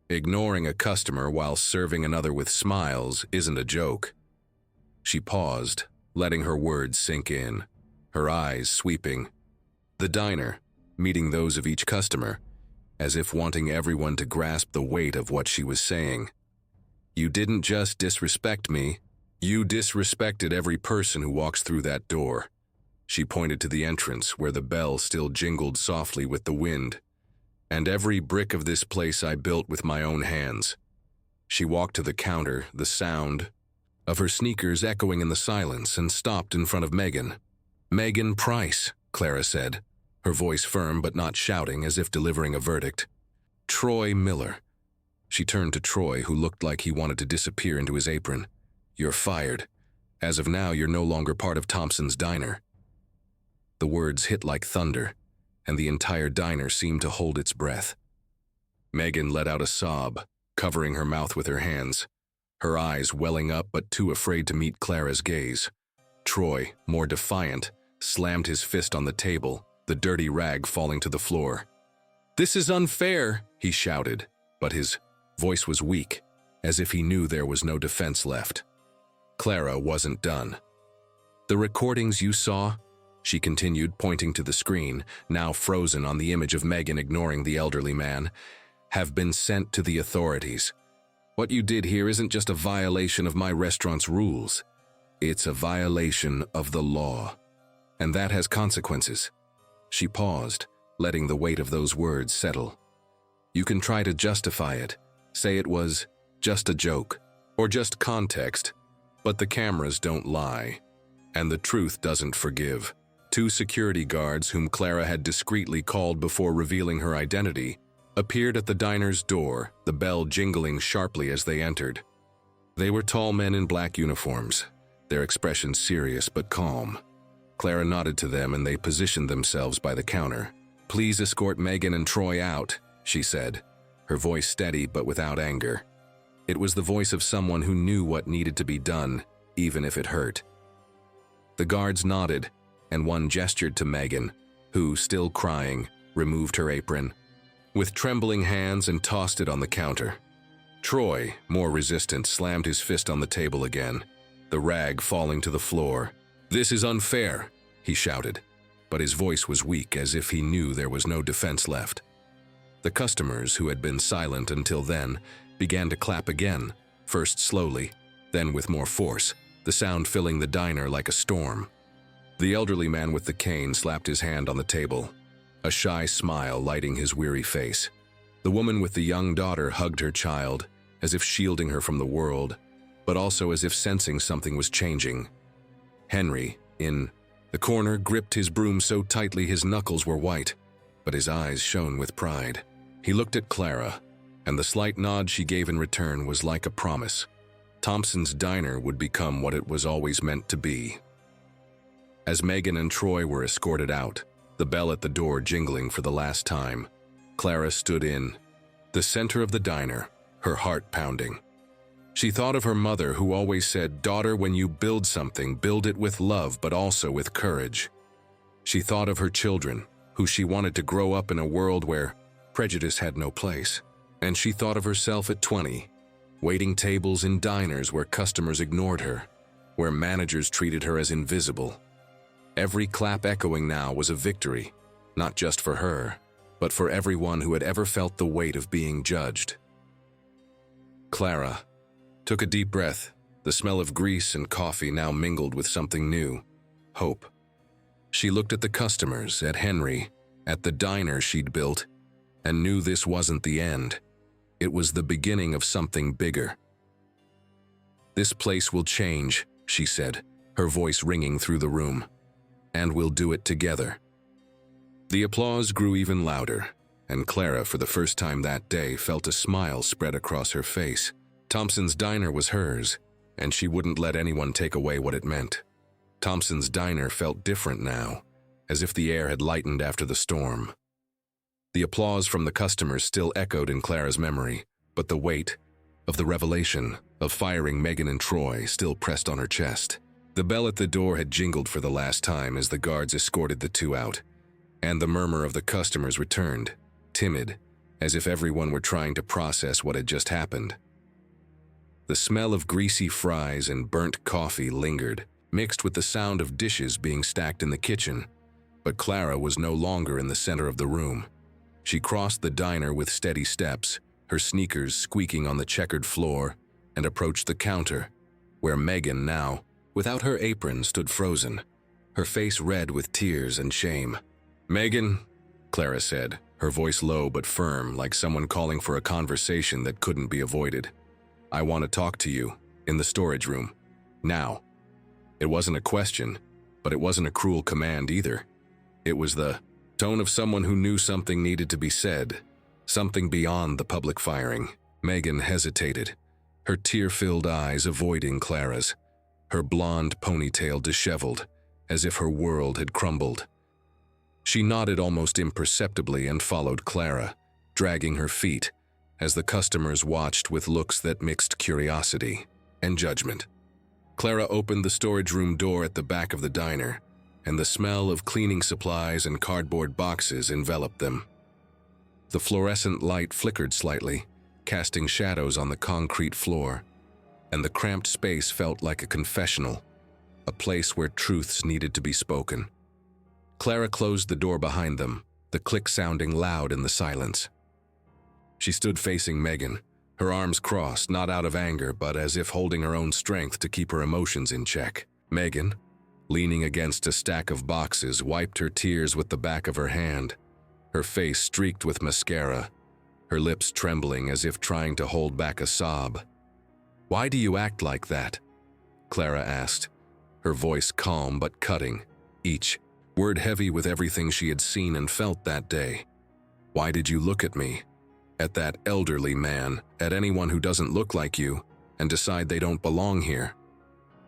Ignoring a customer while serving another with smiles isn't a joke." She paused, letting her words sink in, her eyes sweeping the diner, meeting those of each customer, as if wanting everyone to grasp the weight of what she was saying. "You didn't just disrespect me, you disrespected every person who walks through that door." She pointed to the entrance where the bell still jingled softly with the wind. "And every brick of this place I built with my own hands." She walked to the counter, the sound of her sneakers echoing in the silence, and stopped in front of Megan. "Megan Price," Clara said, her voice firm but not shouting, as if delivering a verdict. "Troy Miller." She turned to Troy, who looked like he wanted to disappear into his apron. "You're fired. As of now, you're no longer part of Thompson's Diner." The words hit like thunder, and the entire diner seemed to hold its breath. Megan let out a sob, covering her mouth with her hands, her eyes welling up but too afraid to meet Clara's gaze. Troy, more defiant, slammed his fist on the table, the dirty rag falling to the floor. "This is unfair," he shouted, but his voice was weak, as if he knew there was no defense left. Clara wasn't done. "The recordings you saw," she continued, pointing to the screen, now frozen on the image of Megan ignoring the elderly man, "have been sent to the authorities. What you did here isn't just a violation of my restaurant's rules. It's a violation of the law. And that has consequences." She paused, letting the weight of those words settle. "You can try to justify it, say it was just a joke, or just context, but the cameras don't lie, and the truth doesn't forgive." Two security guards, whom Clara had discreetly called before revealing her identity, appeared at the diner's door, the bell jingling sharply as they entered. They were tall men in black uniforms, their expressions serious but calm. Clara nodded to them and they positioned themselves by the counter. "Please escort Megan and Troy out," she said, her voice steady but without anger. It was the voice of someone who knew what needed to be done, even if it hurt. The guards nodded, and one gestured to Megan, who, still crying, removed her apron with trembling hands and tossed it on the counter. Troy, more resistant, slammed his fist on the table again, the rag falling to the floor. "This is unfair," he shouted, but his voice was weak, as if he knew there was no defense left. The customers, who had been silent until then, began to clap again, first slowly, then with more force, the sound filling the diner like a storm. The elderly man with the cane slapped his hand on the table, a shy smile lighting his weary face. The woman with the young daughter hugged her child, as if shielding her from the world, but also as if sensing something was changing. Henry, in the corner, gripped his broom so tightly his knuckles were white, but his eyes shone with pride. He looked at Clara, and the slight nod she gave in return was like a promise. Thompson's Diner would become what it was always meant to be. As Megan and Troy were escorted out, the bell at the door jingling for the last time, Clara stood in the center of the diner, her heart pounding. She thought of her mother, who always said, "Daughter, when you build something, build it with love, but also with courage." She thought of her children, who she wanted to grow up in a world where prejudice had no place. And she thought of herself at 20, waiting tables in diners where customers ignored her, where managers treated her as invisible. Every clap echoing now was a victory, not just for her, but for everyone who had ever felt the weight of being judged. Clara took a deep breath, the smell of grease and coffee now mingled with something new, hope. She looked at the customers, at Henry, at the diner she'd built, and knew this wasn't the end. It was the beginning of something bigger. "This place will change," she said, her voice ringing through the room. "And we'll do it together." The applause grew even louder, and Clara, for the first time that day, felt a smile spread across her face. Thompson's Diner was hers, and she wouldn't let anyone take away what it meant. Thompson's Diner felt different now, as if the air had lightened after the storm. The applause from the customers still echoed in Clara's memory, but the weight of the revelation of firing Megan and Troy still pressed on her chest. The bell at the door had jingled for the last time as the guards escorted the two out, and the murmur of the customers returned, timid, as if everyone were trying to process what had just happened. The smell of greasy fries and burnt coffee lingered, mixed with the sound of dishes being stacked in the kitchen, but Clara was no longer in the center of the room. She crossed the diner with steady steps, her sneakers squeaking on the checkered floor, and approached the counter, where Megan now, without her apron, stood frozen, her face red with tears and shame. "Megan," Clara said, her voice low but firm, like someone calling for a conversation that couldn't be avoided. "I want to talk to you, in the storage room, now." It wasn't a question, but it wasn't a cruel command either. It was the tone of someone who knew something needed to be said, something beyond the public firing. Megan hesitated, her tear-filled eyes avoiding Clara's, her blonde ponytail disheveled, as if her world had crumbled. She nodded almost imperceptibly and followed Clara, dragging her feet, as the customers watched with looks that mixed curiosity and judgment. Clara opened the storage room door at the back of the diner, and the smell of cleaning supplies and cardboard boxes enveloped them. The fluorescent light flickered slightly, casting shadows on the concrete floor, and the cramped space felt like a confessional, a place where truths needed to be spoken. Clara closed the door behind them, the click sounding loud in the silence. She stood facing Megan, her arms crossed, not out of anger, but as if holding her own strength to keep her emotions in check. Megan, leaning against a stack of boxes, wiped her tears with the back of her hand, her face streaked with mascara, her lips trembling as if trying to hold back a sob. "Why do you act like that?" Clara asked, her voice calm but cutting, each word heavy with everything she had seen and felt that day. "Why did you look at me, at that elderly man, at anyone who doesn't look like you, and decide they don't belong here?"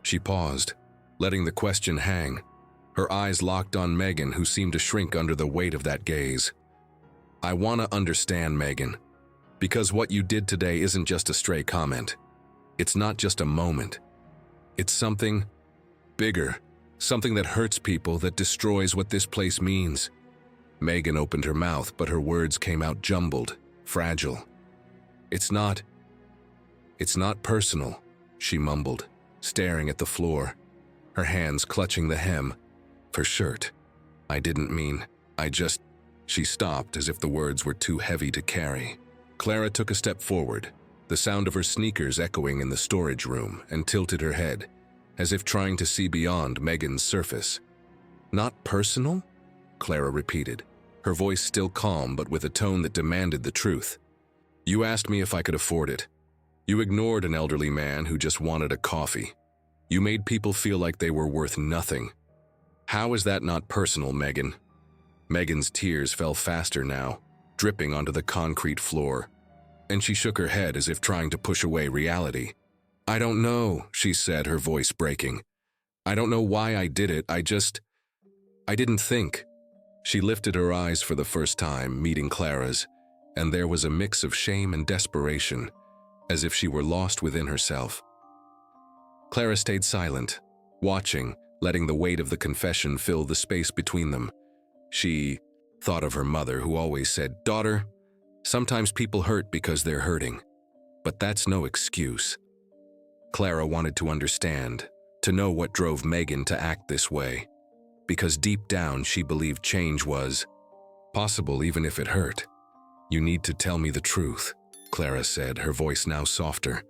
She paused, letting the question hang, her eyes locked on Megan, who seemed to shrink under the weight of that gaze. "I want to understand, Megan. Because what you did today isn't just a stray comment. It's not just a moment. It's something bigger, something that hurts people, that destroys what this place means. Megan opened her mouth, but her words came out jumbled, fragile. It's not personal, she mumbled, staring at the floor, her hands clutching the hem of her shirt. I didn't mean, She stopped as if the words were too heavy to carry. Clara took a step forward, the sound of her sneakers echoing in the storage room, and tilted her head, as if trying to see beyond Megan's surface. Not personal? Clara repeated, her voice still calm but with a tone that demanded the truth. You asked me if I could afford it. You ignored an elderly man who just wanted a coffee. You made people feel like they were worth nothing. How is that not personal, Megan? Megan's tears fell faster now, dripping onto the concrete floor, and she shook her head as if trying to push away reality. I don't know, she said, her voice breaking. I don't know why I did it, I didn't think. She lifted her eyes for the first time, meeting Clara's, and there was a mix of shame and desperation, as if she were lost within herself. Clara stayed silent, watching, letting the weight of the confession fill the space between them. She thought of her mother, who always said, "Daughter, sometimes people hurt because they're hurting, but that's no excuse." Clara wanted to understand, to know what drove Megan to act this way, because deep down she believed change was possible even if it hurt. You need to tell me the truth, Clara said, her voice now softer,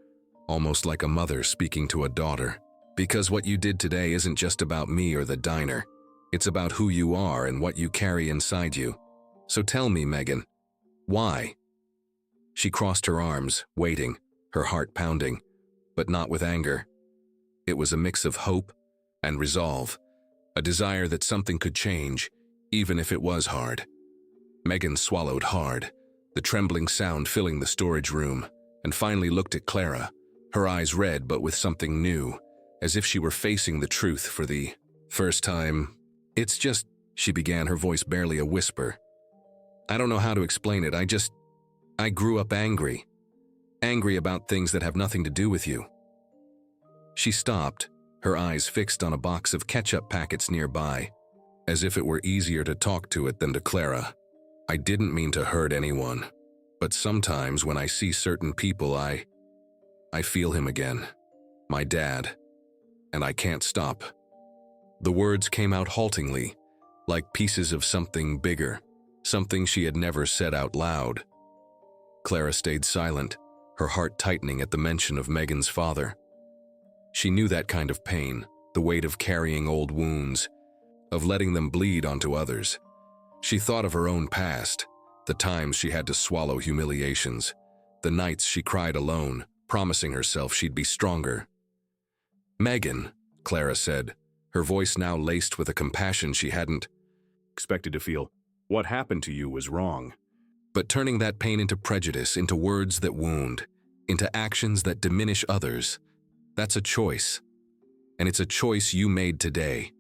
almost like a mother speaking to a daughter. Because what you did today isn't just about me or the diner. It's about who you are and what you carry inside you. So tell me, Megan, why? She crossed her arms, waiting, her heart pounding, but not with anger. It was a mix of hope and resolve, a desire that something could change, even if it was hard. Megan swallowed hard, the trembling sound filling the storage room, and finally looked at Clara, her eyes red but with something new, as if she were facing the truth for the first time. It's just, she began, her voice barely a whisper. I don't know how to explain it, I grew up angry. Angry about things that have nothing to do with you. She stopped, her eyes fixed on a box of ketchup packets nearby, as if it were easier to talk to it than to Clara. I didn't mean to hurt anyone, but sometimes when I see certain people, I feel him again. My dad. And I can't stop. The words came out haltingly, like pieces of something bigger, something she had never said out loud. Clara stayed silent, her heart tightening at the mention of Megan's father. She knew that kind of pain, the weight of carrying old wounds, of letting them bleed onto others. She thought of her own past, the times she had to swallow humiliations, the nights she cried alone, promising herself she'd be stronger. Megan, Clara said, her voice now laced with a compassion she hadn't expected to feel. What happened to you was wrong. But turning that pain into prejudice, into words that wound, into actions that diminish others, that's a choice. And it's a choice you made today.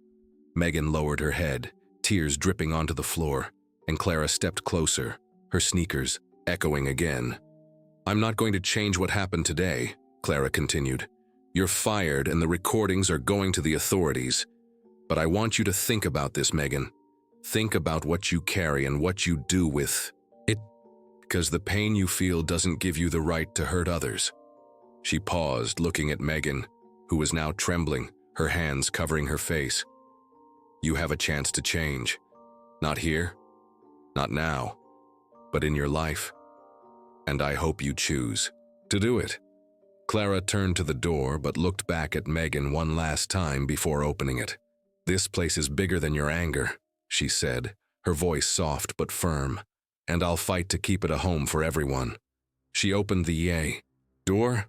Megan lowered her head, tears dripping onto the floor, and Clara stepped closer, her sneakers echoing again. I'm not going to change what happened today, Clara continued. You're fired and the recordings are going to the authorities. But I want you to think about this, Megan. Think about what you carry and what you do with it, because the pain you feel doesn't give you the right to hurt others. She paused, looking at Megan, who was now trembling, her hands covering her face. You have a chance to change. Not here, not now, but in your life. And I hope you choose to do it. Clara turned to the door but looked back at Megan one last time before opening it. This place is bigger than your anger, she said, her voice soft but firm, and I'll fight to keep it a home for everyone. She opened the door,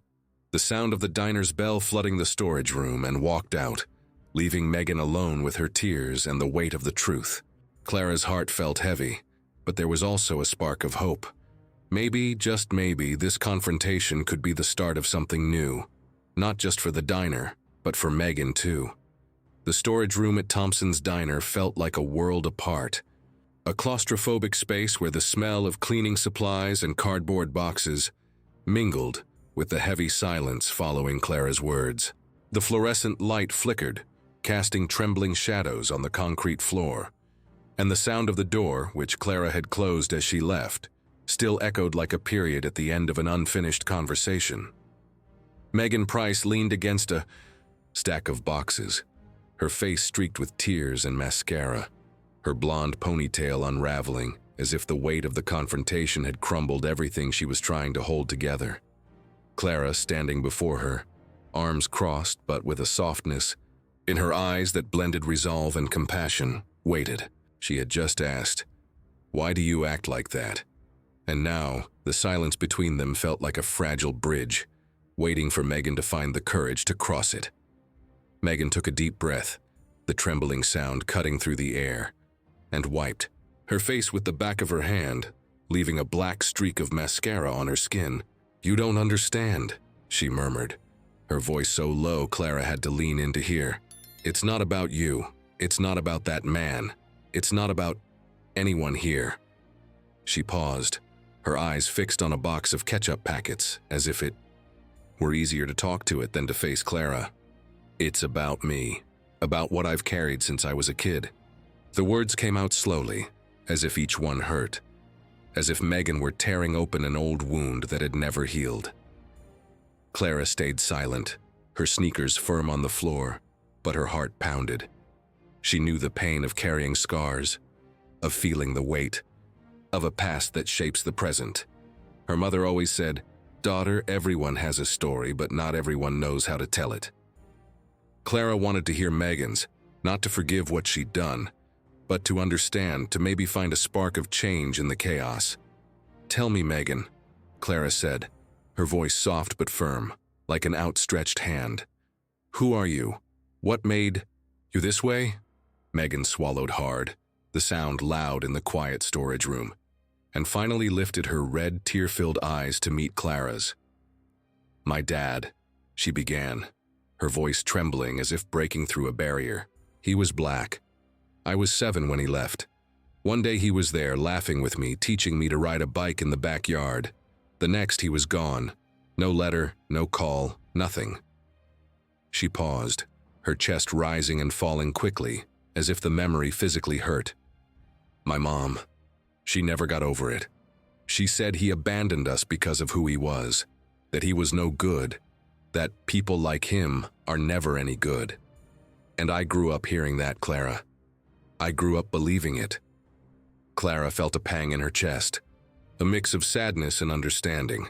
the sound of the diner's bell flooding the storage room, and walked out, leaving Megan alone with her tears and the weight of the truth. Clara's heart felt heavy, but there was also a spark of hope. Maybe, just maybe, this confrontation could be the start of something new, not just for the diner, but for Megan too. The storage room at Thompson's Diner felt like a world apart, A claustrophobic space where the smell of cleaning supplies and cardboard boxes mingled with the heavy silence following Clara's words. The fluorescent light flickered, casting trembling shadows on the concrete floor, and the sound of the door, which Clara had closed as she left, still echoed like a period at the end of an unfinished conversation. Megan Price leaned against a stack of boxes, her face streaked with tears and mascara, her blonde ponytail unraveling as if the weight of the confrontation had crumbled everything she was trying to hold together. Clara, standing before her, arms crossed but with a softness in her eyes that blended resolve and compassion, waited. She had just asked, "Why do you act like that?" And now, the silence between them felt like a fragile bridge, waiting for Megan to find the courage to cross it. Megan took a deep breath, the trembling sound cutting through the air, and wiped her face with the back of her hand, leaving a black streak of mascara on her skin. "You don't understand," she murmured, her voice so low Clara had to lean in to hear. "It's not about you. It's not about that man. It's not about anyone here." She paused, her eyes fixed on a box of ketchup packets, as if it were easier to talk to it than to face Clara. "It's about me, about what I've carried since I was a kid." The words came out slowly, as if each one hurt, as if Megan were tearing open an old wound that had never healed. Clara stayed silent, her sneakers firm on the floor, but her heart pounded. She knew the pain of carrying scars, of feeling the weight, of a past that shapes the present. Her mother always said, "Daughter, everyone has a story, but not everyone knows how to tell it." Clara wanted to hear Megan's, not to forgive what she'd done, but to understand, to maybe find a spark of change in the chaos. "Tell me, Megan," Clara said, her voice soft but firm, like an outstretched hand. "Who are you? What made you this way?" Megan swallowed hard, the sound loud in the quiet storage room, and finally lifted her red, tear-filled eyes to meet Clara's. "My dad," she began, her voice trembling as if breaking through a barrier. "He was black. I was 7 when he left. One day he was there, laughing with me, teaching me to ride a bike in the backyard. The next he was gone. No letter, no call, nothing." She paused, her chest rising and falling quickly, as if the memory physically hurt. "My mom. She never got over it. She said he abandoned us because of who he was, that he was no good, that people like him are never any good. And I grew up hearing that, Clara. I grew up believing it." Clara felt a pang in her chest, a mix of sadness and understanding.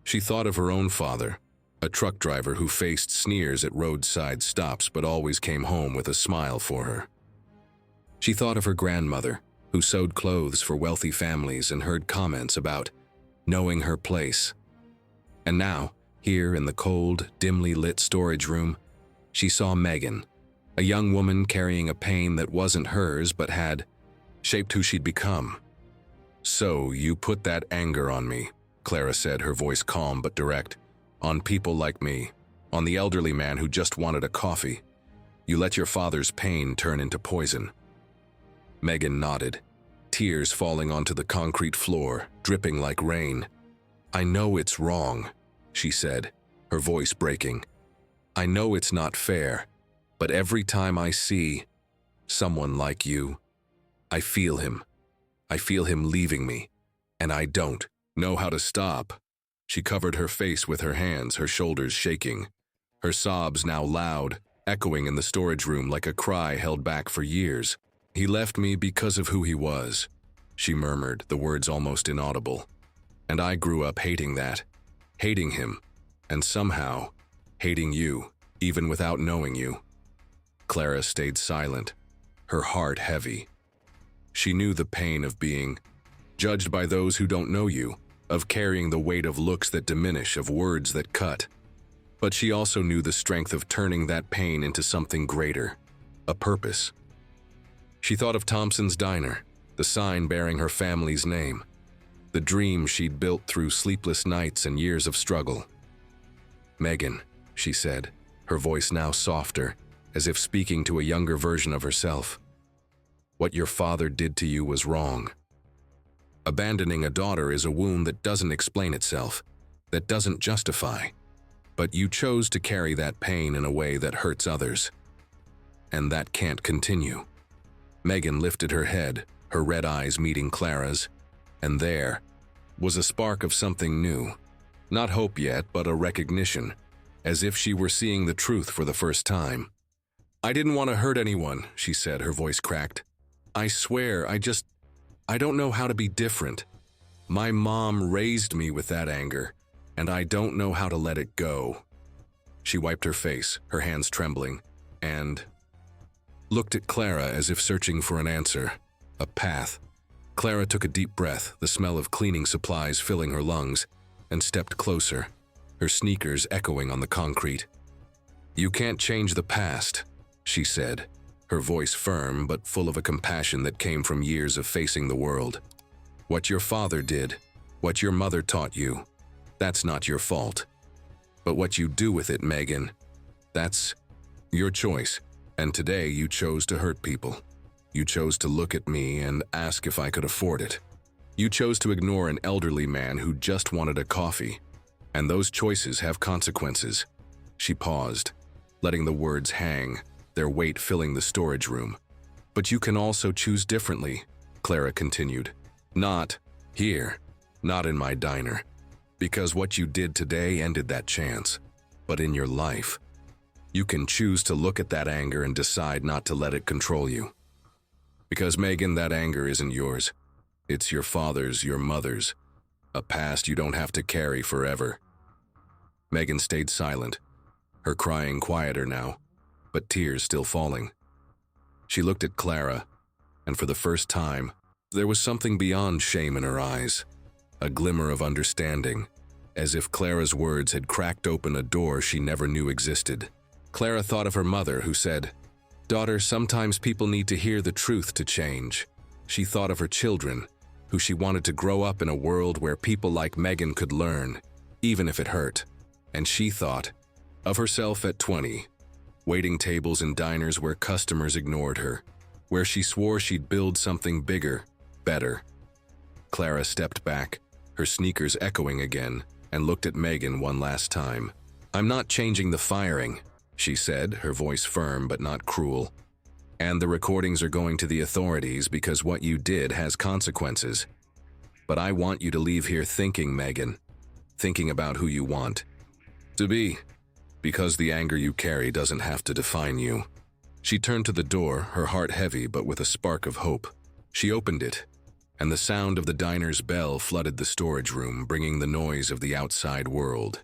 She thought of her own father, a truck driver who faced sneers at roadside stops but always came home with a smile for her. She thought of her grandmother, who sewed clothes for wealthy families and heard comments about knowing her place. And now, here in the cold, dimly lit storage room, she saw Megan, a young woman carrying a pain that wasn't hers but had shaped who she'd become. "So you put that anger on me," Clara said, her voice calm but direct. "On people like me, on the elderly man who just wanted a coffee. You let your father's pain turn into poison." Megan nodded, tears falling onto the concrete floor, dripping like rain. "I know it's wrong," she said, her voice breaking. "I know it's not fair, but every time I see someone like you, I feel him. I feel him leaving me, and I don't know how to stop." She covered her face with her hands, her shoulders shaking, her sobs now loud, echoing in the storage room like a cry held back for years. "He left me because of who he was," she murmured, the words almost inaudible. "And I grew up hating that, hating him, and somehow hating you, even without knowing you." Clara stayed silent, her heart heavy. She knew the pain of being judged by those who don't know you, of carrying the weight of looks that diminish, of words that cut. But she also knew the strength of turning that pain into something greater, a purpose. She thought of Thompson's Diner, the sign bearing her family's name, the dream she'd built through sleepless nights and years of struggle. "Megan," she said, her voice now softer, as if speaking to a younger version of herself. What your father did to you was wrong. Abandoning a daughter is a wound that doesn't explain itself, that doesn't justify. But you chose to carry that pain in a way that hurts others. And that can't continue. Megan lifted her head, her red eyes meeting Clara's, and there was a spark of something new. Not hope yet, but a recognition, as if she were seeing the truth for the first time. "I didn't want to hurt anyone," she said, her voice cracked. "I swear, I don't know how to be different. My mom raised me with that anger, and I don't know how to let it go." She wiped her face, her hands trembling, and looked at Clara as if searching for an answer, a path. Clara took a deep breath, the smell of cleaning supplies filling her lungs, and stepped closer, her sneakers echoing on the concrete. "You can't change the past," she said, her voice firm but full of a compassion that came from years of facing the world. "What your father did, what your mother taught you, that's not your fault. But what you do with it, Megan, that's your choice. And today you chose to hurt people. You chose to look at me and ask if I could afford it. You chose to ignore an elderly man who just wanted a coffee. And those choices have consequences." She paused, letting the words hang, their weight filling the storage room. "But you can also choose differently," Clara continued. "Not here, not in my diner. Because what you did today ended that chance. But in your life, you can choose to look at that anger and decide not to let it control you. Because, Megan, that anger isn't yours. It's your father's, your mother's. A past you don't have to carry forever." Megan stayed silent, her crying quieter now, but tears still falling. She looked at Clara, and for the first time, there was something beyond shame in her eyes, a glimmer of understanding, as if Clara's words had cracked open a door she never knew existed. Clara thought of her mother, who said, "Daughter, sometimes people need to hear the truth to change." She thought of her children, who she wanted to grow up in a world where people like Megan could learn, even if it hurt. And she thought of herself at 20, waiting tables in diners where customers ignored her, where she swore she'd build something bigger, better. Clara stepped back, her sneakers echoing again, and looked at Megan one last time. "I'm not changing the firing," she said, her voice firm but not cruel. "And the recordings are going to the authorities because what you did has consequences. But I want you to leave here thinking, Megan, thinking about who you want to be, because the anger you carry doesn't have to define you." She turned to the door, her heart heavy but with a spark of hope. She opened it, and the sound of the diner's bell flooded the storage room, bringing the noise of the outside world.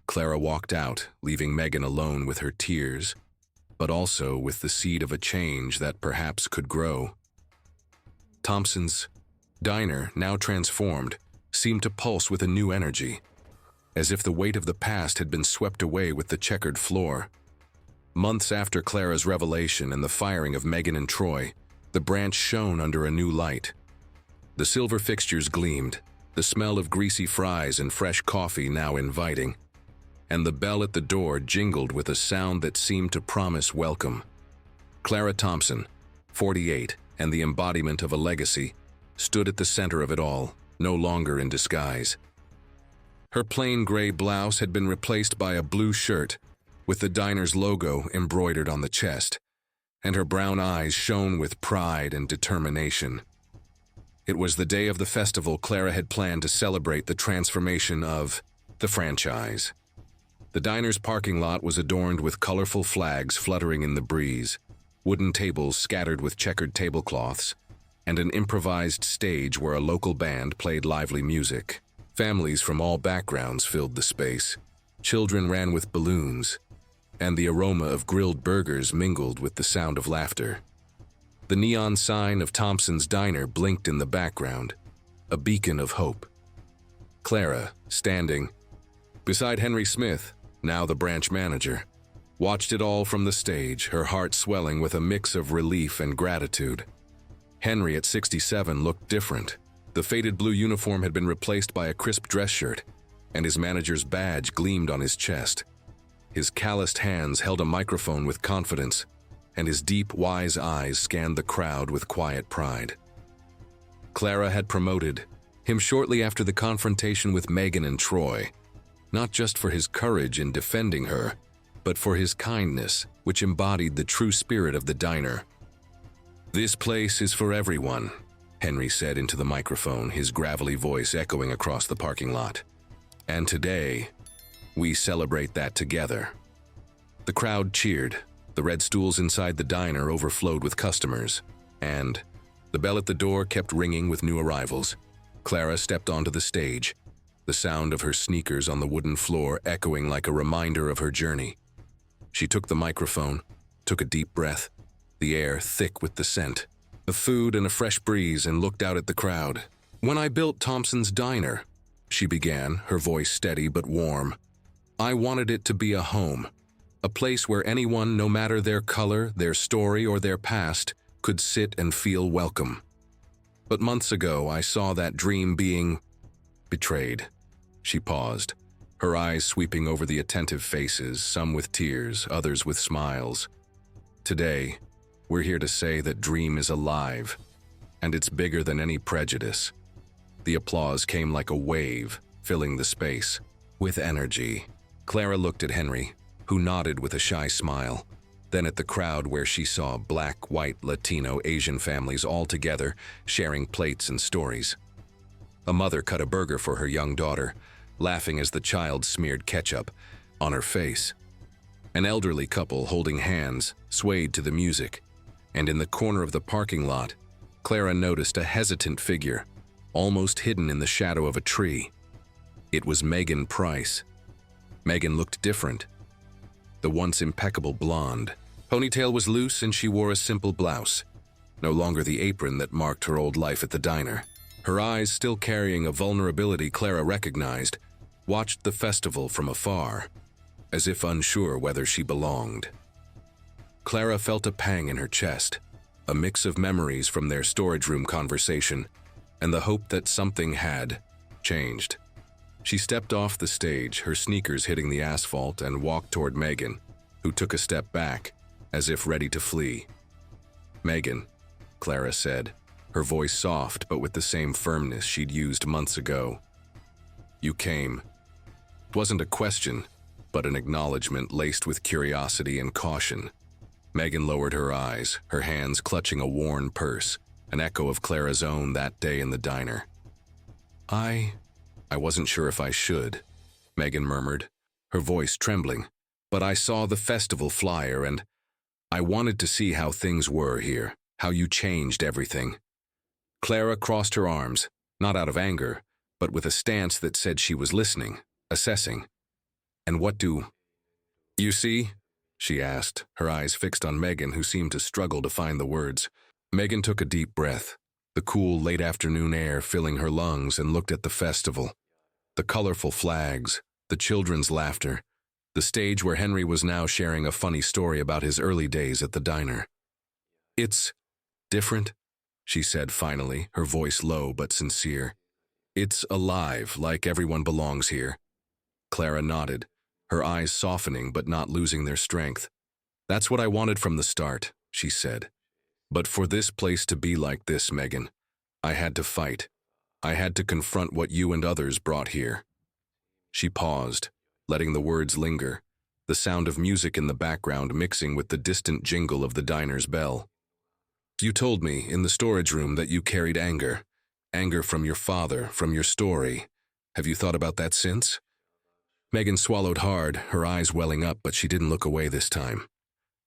Clara walked out, leaving Megan alone with her tears, but also with the seed of a change that perhaps could grow. Thompson's diner, now transformed, seemed to pulse with a new energy, as if the weight of the past had been swept away with the checkered floor. Months after Clara's revelation and the firing of Megan and Troy, the branch shone under a new light. The silver fixtures gleamed, the smell of greasy fries and fresh coffee now inviting, and the bell at the door jingled with a sound that seemed to promise welcome. Clara Thompson, 48, and the embodiment of a legacy, stood at the center of it all, no longer in disguise. Her plain gray blouse had been replaced by a blue shirt, with the diner's logo embroidered on the chest, and her brown eyes shone with pride and determination. It was the day of the festival Clara had planned to celebrate the transformation of the franchise. The diner's parking lot was adorned with colorful flags fluttering in the breeze, wooden tables scattered with checkered tablecloths, and an improvised stage where a local band played lively music. Families from all backgrounds filled the space. Children ran with balloons, and the aroma of grilled burgers mingled with the sound of laughter. The neon sign of Thompson's Diner blinked in the background, a beacon of hope. Clara, standing beside Henry Smith, now the branch manager, watched it all from the stage, her heart swelling with a mix of relief and gratitude. Henry, at 67, looked different. The faded blue uniform had been replaced by a crisp dress shirt, and his manager's badge gleamed on his chest. His calloused hands held a microphone with confidence, and his deep, wise eyes scanned the crowd with quiet pride. Clara had promoted him shortly after the confrontation with Megan and Troy, not just for his courage in defending her, but for his kindness, which embodied the true spirit of the diner. "This place is for everyone," Henry said into the microphone, his gravelly voice echoing across the parking lot. "And today, we celebrate that together." The crowd cheered. The red stools inside the diner overflowed with customers, and the bell at the door kept ringing with new arrivals. Clara stepped onto the stage, the sound of her sneakers on the wooden floor echoing like a reminder of her journey. She took the microphone, took a deep breath, the air thick with the scent of food and a fresh breeze, and looked out at the crowd. "When I built Thompson's Diner," she began, her voice steady but warm, "I wanted it to be a home, a place where anyone, no matter their color, their story, or their past, could sit and feel welcome. But months ago, I saw that dream being betrayed." She paused, her eyes sweeping over the attentive faces, some with tears, others with smiles. "Today, we're here to say that dream is alive, and it's bigger than any prejudice." The applause came like a wave, filling the space with energy. Clara looked at Henry, who nodded with a shy smile, then at the crowd where she saw Black, white, Latino, Asian families all together, sharing plates and stories. A mother cut a burger for her young daughter, laughing as the child smeared ketchup on her face. An elderly couple holding hands swayed to the music, and in the corner of the parking lot, Clara noticed a hesitant figure, almost hidden in the shadow of a tree. It was Megan Price. Megan looked different. The once impeccable blonde ponytail was loose, and she wore a simple blouse, no longer the apron that marked her old life at the diner. Her eyes, still carrying a vulnerability Clara recognized, watched the festival from afar, as if unsure whether she belonged. Clara felt a pang in her chest, a mix of memories from their storage room conversation, and the hope that something had changed. She stepped off the stage, her sneakers hitting the asphalt, and walked toward Megan, who took a step back, as if ready to flee. "Megan," Clara said, her voice soft but with the same firmness she'd used months ago. "You came." It wasn't a question, but an acknowledgement laced with curiosity and caution. Megan lowered her eyes, her hands clutching a worn purse, an echo of Clara's own that day in the diner. I wasn't sure if I should," Megan murmured, her voice trembling, "but I saw the festival flyer and I wanted to see how things were here, how you changed everything." Clara crossed her arms, not out of anger, but with a stance that said she was listening, assessing. "And what do you see?" she asked, her eyes fixed on Megan, who seemed to struggle to find the words. Megan took a deep breath, the cool late afternoon air filling her lungs, and looked at the festival. The colorful flags, the children's laughter, the stage where Henry was now sharing a funny story about his early days at the diner. "It's different," she said finally, her voice low but sincere. "It's alive, like everyone belongs here." Clara nodded, her eyes softening but not losing their strength. "That's what I wanted from the start," she said. "But for this place to be like this, Megan, I had to fight. I had to confront what you and others brought here." She paused, letting the words linger, the sound of music in the background mixing with the distant jingle of the diner's bell. "You told me in the storage room that you carried anger from your father, from your story. Have you thought about that since?" Megan swallowed hard, her eyes welling up, but she didn't look away this time.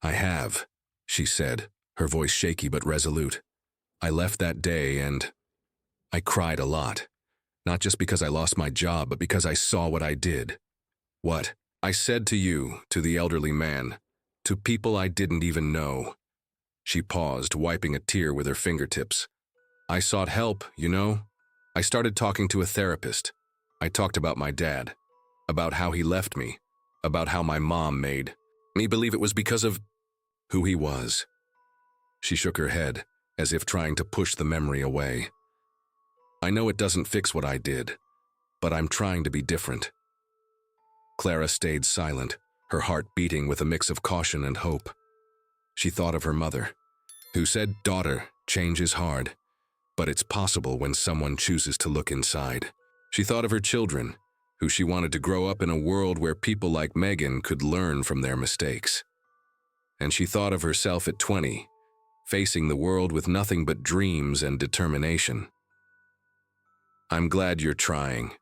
"I have," she said, her voice shaky but resolute. "I left that day and I cried a lot. Not just because I lost my job, but because I saw what I did. What I said to you, to the elderly man, to people I didn't even know." She paused, wiping a tear with her fingertips. "I sought help, you know. I started talking to a therapist. I talked about my dad, about how he left me, about how my mom made me believe it was because of who he was." She shook her head, as if trying to push the memory away. "I know it doesn't fix what I did, but I'm trying to be different." Clara stayed silent, her heart beating with a mix of caution and hope. She thought of her mother, who said, "Daughter, change is hard, but it's possible when someone chooses to look inside." She thought of her children, who she wanted to grow up in a world where people like Megan could learn from their mistakes. And she thought of herself at 20, facing the world with nothing but dreams and determination. "I'm glad you're trying,"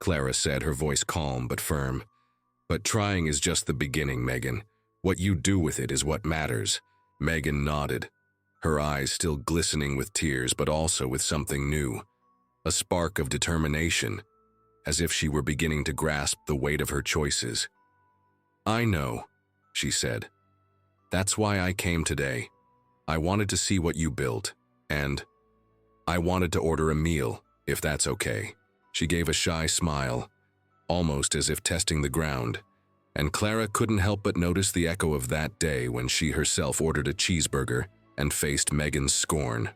Clara said, her voice calm but firm. "But trying is just the beginning, Megan. What you do with it is what matters." Megan nodded, her eyes still glistening with tears, but also with something new, a spark of determination, as if she were beginning to grasp the weight of her choices. "I know," she said. "That's why I came today. I wanted to see what you built, and I wanted to order a meal, if that's okay." She gave a shy smile, almost as if testing the ground, and Clara couldn't help but notice the echo of that day when she herself ordered a cheeseburger and faced Megan's scorn.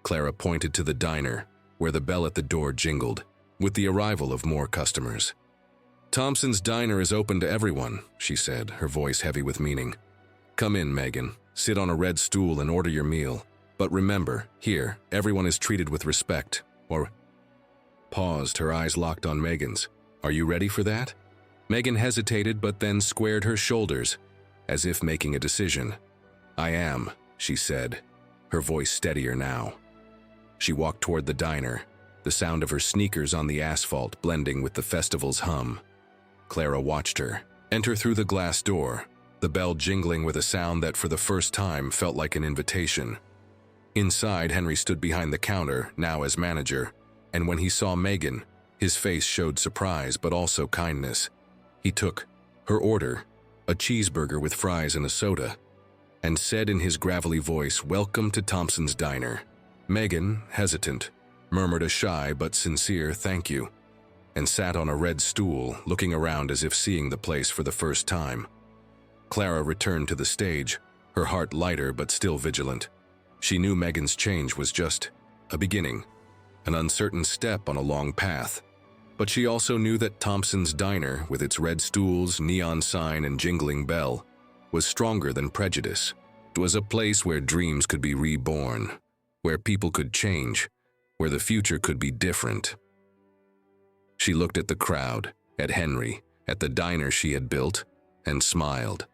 Clara pointed to the diner, where the bell at the door jingled, with the arrival of more customers. "Thompson's Diner is open to everyone," she said, her voice heavy with meaning. "Come in, Megan. Sit on a red stool and order your meal. But remember, here, everyone is treated with respect." Or paused, her eyes locked on Megan's. "Are you ready for that?" Megan hesitated but then squared her shoulders, as if making a decision. "I am," she said, her voice steadier now. She walked toward the diner, the sound of her sneakers on the asphalt blending with the festival's hum. Clara watched her enter through the glass door, the bell jingling with a sound that for the first time felt like an invitation. Inside, Henry stood behind the counter, now as manager, and when he saw Megan, his face showed surprise but also kindness. He took her order, a cheeseburger with fries and a soda, and said in his gravelly voice, "Welcome to Thompson's Diner." Megan, hesitant, murmured a shy but sincere "thank you," and sat on a red stool, looking around as if seeing the place for the first time. Clara returned to the stage, her heart lighter but still vigilant. She knew Megan's change was just a beginning, an uncertain step on a long path. But she also knew that Thompson's Diner, with its red stools, neon sign, and jingling bell, was stronger than prejudice. It was a place where dreams could be reborn, where people could change, where the future could be different. She looked at the crowd, at Henry, at the diner she had built, and smiled.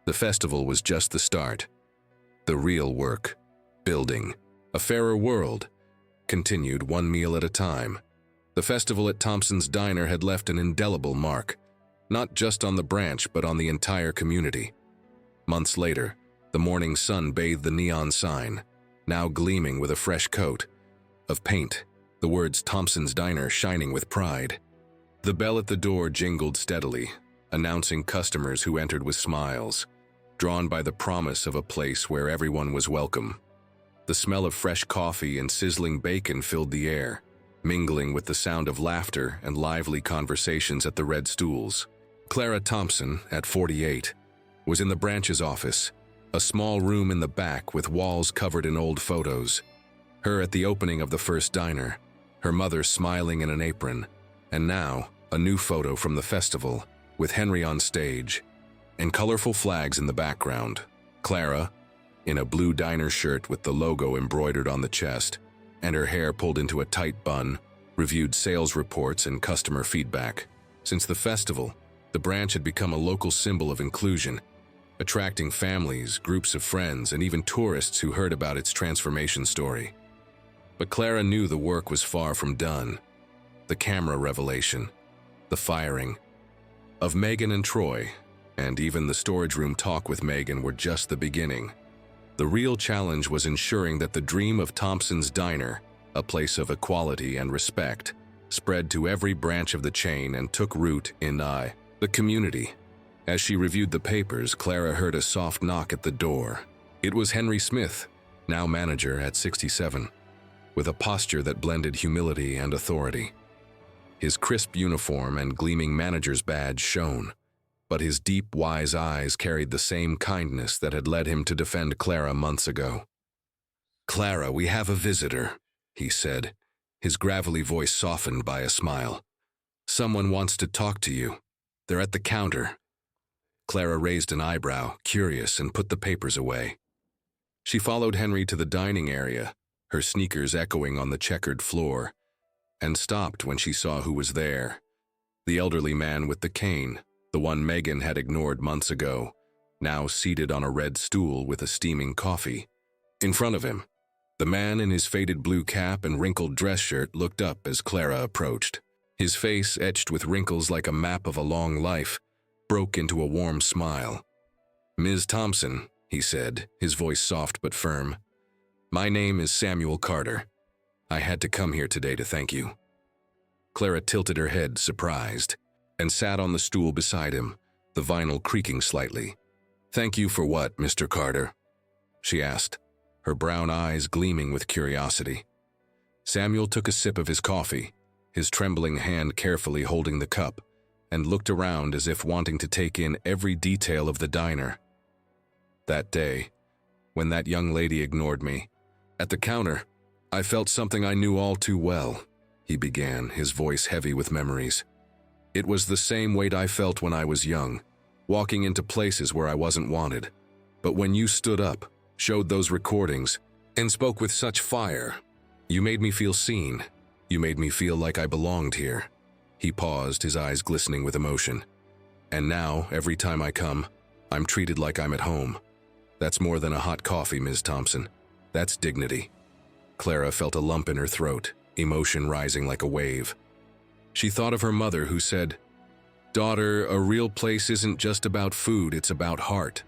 The festival was just the start. The real work, building a fairer world, continued one meal at a time. The festival at Thompson's Diner had left an indelible mark, not just on the branch but on the entire community. Months later, the morning sun bathed the neon sign, now gleaming with a fresh coat of paint, the words Thompson's Diner shining with pride. The bell at the door jingled steadily, announcing customers who entered with smiles, drawn by the promise of a place where everyone was welcome. The smell of fresh coffee and sizzling bacon filled the air, mingling with the sound of laughter and lively conversations at the red stools. Clara Thompson, at 48, was in the branch's office, a small room in the back with walls covered in old photos. Her at the opening of the first diner, her mother smiling in an apron, and now a new photo from the festival, with Henry on stage, and colorful flags in the background. Clara, in a blue diner shirt with the logo embroidered on the chest, and her hair pulled into a tight bun, reviewed sales reports and customer feedback. Since the festival, the branch had become a local symbol of inclusion, attracting families, groups of friends, and even tourists who heard about its transformation story. But Clara knew the work was far from done. The camera revelation, the firing of Megan and Troy, and even the storage room talk with Megan were just the beginning. The real challenge was ensuring that the dream of Thompson's Diner, a place of equality and respect, spread to every branch of the chain and took root in the community. As she reviewed the papers, Clara heard a soft knock at the door. It was Henry Smith, now manager at 67, with a posture that blended humility and authority. His crisp uniform and gleaming manager's badge shone, but his deep, wise eyes carried the same kindness that had led him to defend Clara months ago. "Clara, we have a visitor," he said, his gravelly voice softened by a smile. "Someone wants to talk to you. They're at the counter." Clara raised an eyebrow, curious, and put the papers away. She followed Henry to the dining area, her sneakers echoing on the checkered floor, and stopped when she saw who was there. The elderly man with the cane, the one Megan had ignored months ago, now seated on a red stool with a steaming coffee. In front of him, the man in his faded blue cap and wrinkled dress shirt looked up as Clara approached. His face, etched with wrinkles like a map of a long life, broke into a warm smile. "Ms. Thompson," he said, his voice soft but firm, "my name is Samuel Carter. I had to come here today to thank you." Clara tilted her head, surprised, and sat on the stool beside him, the vinyl creaking slightly. "Thank you for what, Mr. Carter?" she asked, her brown eyes gleaming with curiosity. Samuel took a sip of his coffee, his trembling hand carefully holding the cup, and looked around as if wanting to take in every detail of the diner. "That day, when that young lady ignored me, at the counter, I felt something I knew all too well," he began, his voice heavy with memories. "It was the same weight I felt when I was young, walking into places where I wasn't wanted. But when you stood up, showed those recordings, and spoke with such fire, you made me feel seen. You made me feel like I belonged here." He paused, his eyes glistening with emotion. "And now, every time I come, I'm treated like I'm at home. That's more than a hot coffee, Ms. Thompson. That's dignity." Clara felt a lump in her throat, emotion rising like a wave. She thought of her mother who said, "Daughter, a real place isn't just about food, it's about heart."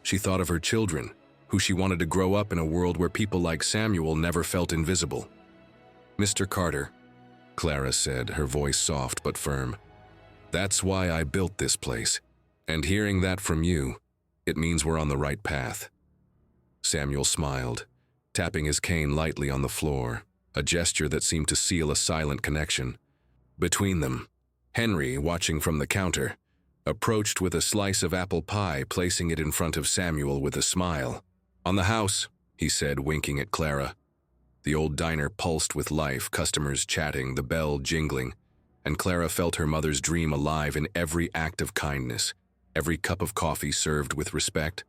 She thought of her children, who she wanted to grow up in a world where people like Samuel never felt invisible. "Mr. Carter," Clara said, her voice soft but firm, "that's why I built this place. And hearing that from you, it means we're on the right path." Samuel smiled, tapping his cane lightly on the floor, a gesture that seemed to seal a silent connection. Between them, Henry, watching from the counter, approached with a slice of apple pie, placing it in front of Samuel with a smile. "On the house," he said, winking at Clara. The old diner pulsed with life, customers chatting, the bell jingling, and Clara felt her mother's dream alive in every act of kindness, every cup of coffee served with respect.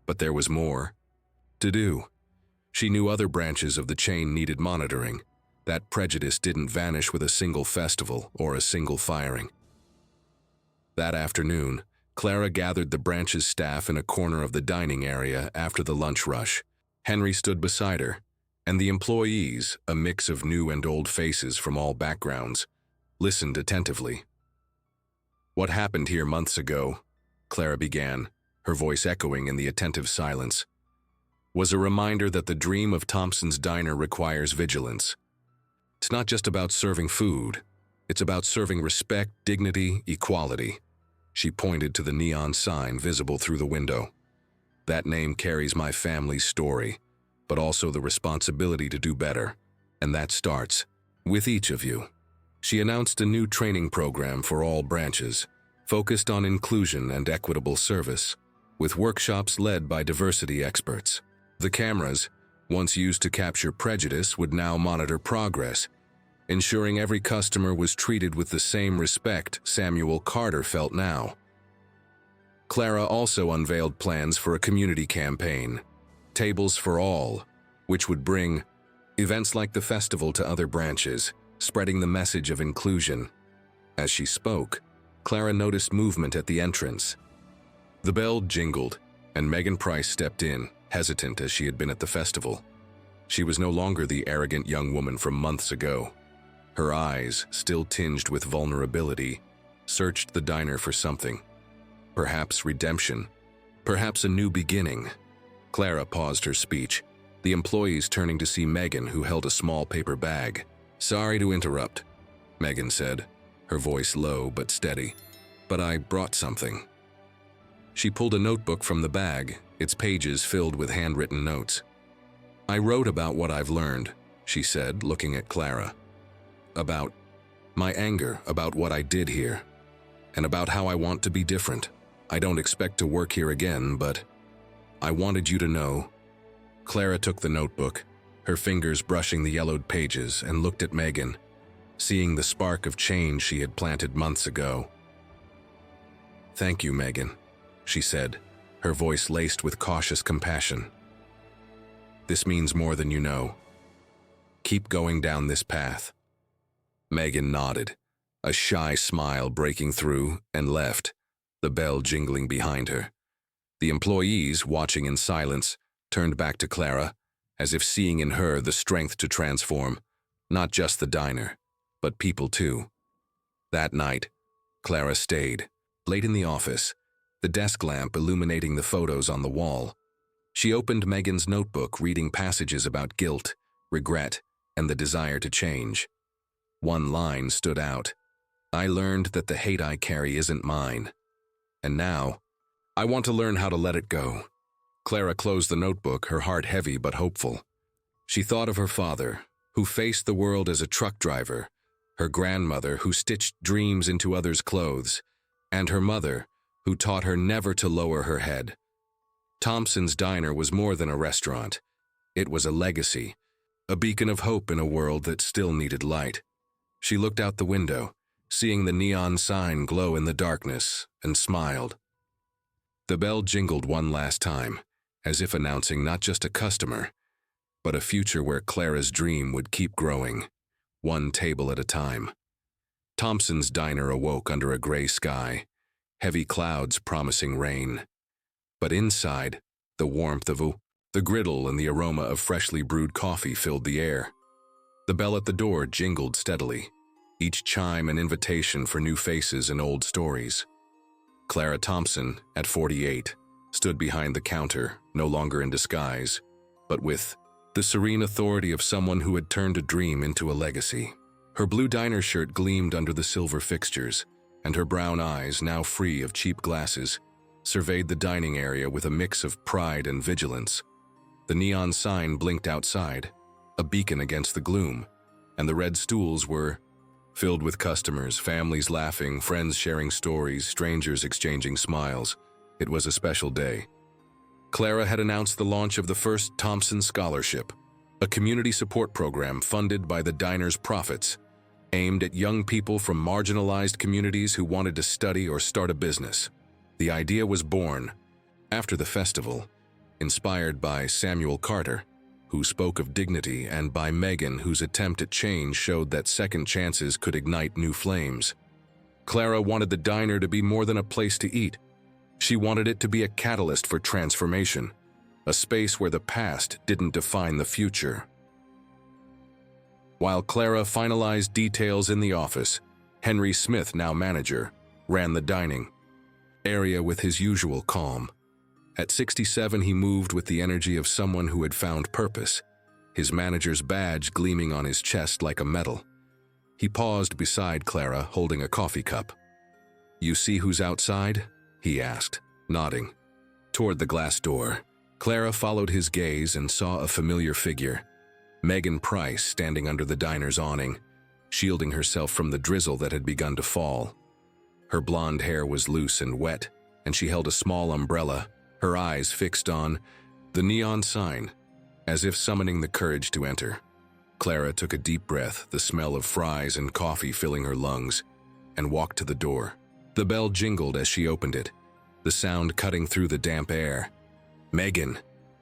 But there was more to do. She knew other branches of the chain needed monitoring. That prejudice didn't vanish with a single festival or a single firing. That afternoon, Clara gathered the branch's staff in a corner of the dining area after the lunch rush. Henry stood beside her, and the employees, a mix of new and old faces from all backgrounds, listened attentively. "What happened here months ago," Clara began, her voice echoing in the attentive silence, "was a reminder that the dream of Thompson's Diner requires vigilance. It's not just about serving food, it's about serving respect, dignity, equality." She pointed to the neon sign visible through the window. "That name carries my family's story, but also the responsibility to do better, and that starts with each of you." She announced a new training program for all branches, focused on inclusion and equitable service, with workshops led by diversity experts. The cameras, once used to capture prejudice, would now monitor progress, ensuring every customer was treated with the same respect Samuel Carter felt now. Clara also unveiled plans for a community campaign, Tables for All, which would bring events like the festival to other branches, spreading the message of inclusion. As she spoke, Clara noticed movement at the entrance. The bell jingled, and Megan Price stepped in, hesitant as she had been at the festival. She was no longer the arrogant young woman from months ago. Her eyes, still tinged with vulnerability, searched the diner for something. Perhaps redemption, perhaps a new beginning. Clara paused her speech, the employees turning to see Megan, who held a small paper bag. "Sorry to interrupt," Megan said, her voice low but steady, "but I brought something." She pulled a notebook from the bag, its pages filled with handwritten notes. "I wrote about what I've learned," she said, looking at Clara. "About my anger, about what I did here, and about how I want to be different. I don't expect to work here again, but I wanted you to know." Clara took the notebook, her fingers brushing the yellowed pages, and looked at Megan, seeing the spark of change she had planted months ago. "Thank you, Megan," she said, her voice laced with cautious compassion. "This means more than you know. Keep going down this path." Megan nodded, a shy smile breaking through, and left, the bell jingling behind her. The employees, watching in silence, turned back to Clara, as if seeing in her the strength to transform, not just the diner, but people too. That night, Clara stayed, late in the office, the desk lamp illuminating the photos on the wall. She opened Megan's notebook, reading passages about guilt, regret, and the desire to change. One line stood out. "I learned that the hate I carry isn't mine. And now, I want to learn how to let it go." Clara closed the notebook, her heart heavy but hopeful. She thought of her father, who faced the world as a truck driver, her grandmother, who stitched dreams into others' clothes, and her mother, who taught her never to lower her head. Thompson's Diner was more than a restaurant. It was a legacy, a beacon of hope in a world that still needed light. She looked out the window, seeing the neon sign glow in the darkness, and smiled. The bell jingled one last time, as if announcing not just a customer, but a future where Clara's dream would keep growing, one table at a time. Thompson's Diner awoke under a gray sky, heavy clouds promising rain. But inside, the warmth of the griddle and the aroma of freshly brewed coffee filled the air. The bell at the door jingled steadily, each chime an invitation for new faces and old stories. Clara Thompson, at 48, stood behind the counter, no longer in disguise, but with the serene authority of someone who had turned a dream into a legacy. Her blue diner shirt gleamed under the silver fixtures, and her brown eyes, now free of cheap glasses, surveyed the dining area with a mix of pride and vigilance. The neon sign blinked outside, a beacon against the gloom, and the red stools were filled with customers, families laughing, friends sharing stories, strangers exchanging smiles. It was a special day. Clara had announced the launch of the first Thompson Scholarship, a community support program funded by the diner's profits, aimed at young people from marginalized communities who wanted to study or start a business. The idea was born after the festival, inspired by Samuel Carter, who spoke of dignity, and by Megan, whose attempt at change showed that second chances could ignite new flames. Clara wanted the diner to be more than a place to eat. She wanted it to be a catalyst for transformation, a space where the past didn't define the future. While Clara finalized details in the office, Henry Smith, now manager, ran the dining area with his usual calm. At 67, he moved with the energy of someone who had found purpose, his manager's badge gleaming on his chest like a medal. He paused beside Clara, holding a coffee cup. "You see who's outside?" he asked, nodding toward the glass door. Clara followed his gaze and saw a familiar figure, Megan Price, standing under the diner's awning, shielding herself from the drizzle that had begun to fall. Her blonde hair was loose and wet, and she held a small umbrella, her eyes fixed on the neon sign, as if summoning the courage to enter. Clara took a deep breath, the smell of fries and coffee filling her lungs, and walked to the door. The bell jingled as she opened it, the sound cutting through the damp air. "Megan,"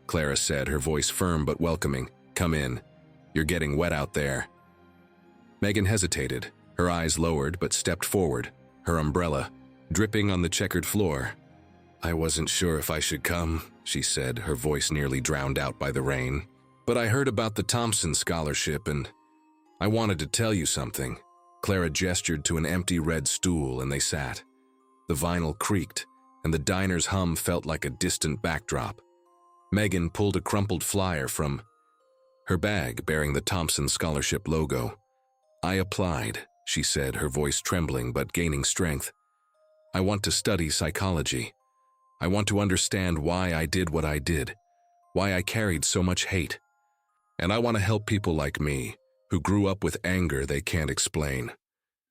Clara said, her voice firm but welcoming. "Come in. You're getting wet out there." Megan hesitated, her eyes lowered, but stepped forward, her umbrella dripping on the checkered floor. "I wasn't sure if I should come," she said, her voice nearly drowned out by the rain. "But I heard about the Thompson Scholarship, and I wanted to tell you something." Clara gestured to an empty red stool, and they sat. The vinyl creaked, and the diner's hum felt like a distant backdrop. Megan pulled a crumpled flyer from her bag bearing the Thompson Scholarship logo. "I applied," she said, her voice trembling but gaining strength. "I want to study psychology. I want to understand why I did what I did, why I carried so much hate. And I want to help people like me, who grew up with anger they can't explain."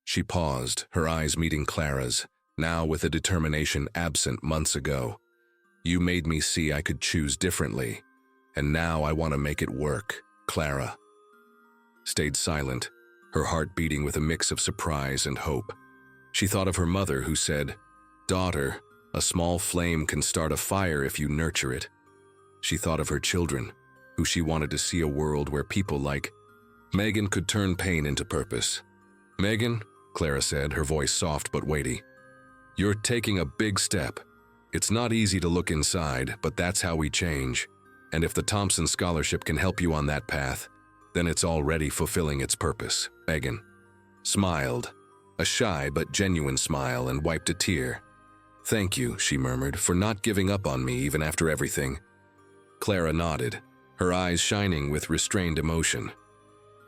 She paused, her eyes meeting Clara's, now with a determination absent months ago. "You made me see I could choose differently, and now I want to make it work." Clara stayed silent, her heart beating with a mix of surprise and hope. She thought of her mother, who said, "Daughter, A small flame can start a fire if you nurture it. She thought of her children, who she wanted to see a world where people like Megan could turn pain into purpose. "Megan," Clara said, her voice soft but weighty, "you're taking a big step. It's not easy to look inside, but that's how we change. And if the Thompson Scholarship can help you on that path, then it's already fulfilling its purpose." Megan smiled, a shy but genuine smile, and wiped a tear. "Thank you," she murmured, "for not giving up on me even after everything." Clara nodded, her eyes shining with restrained emotion.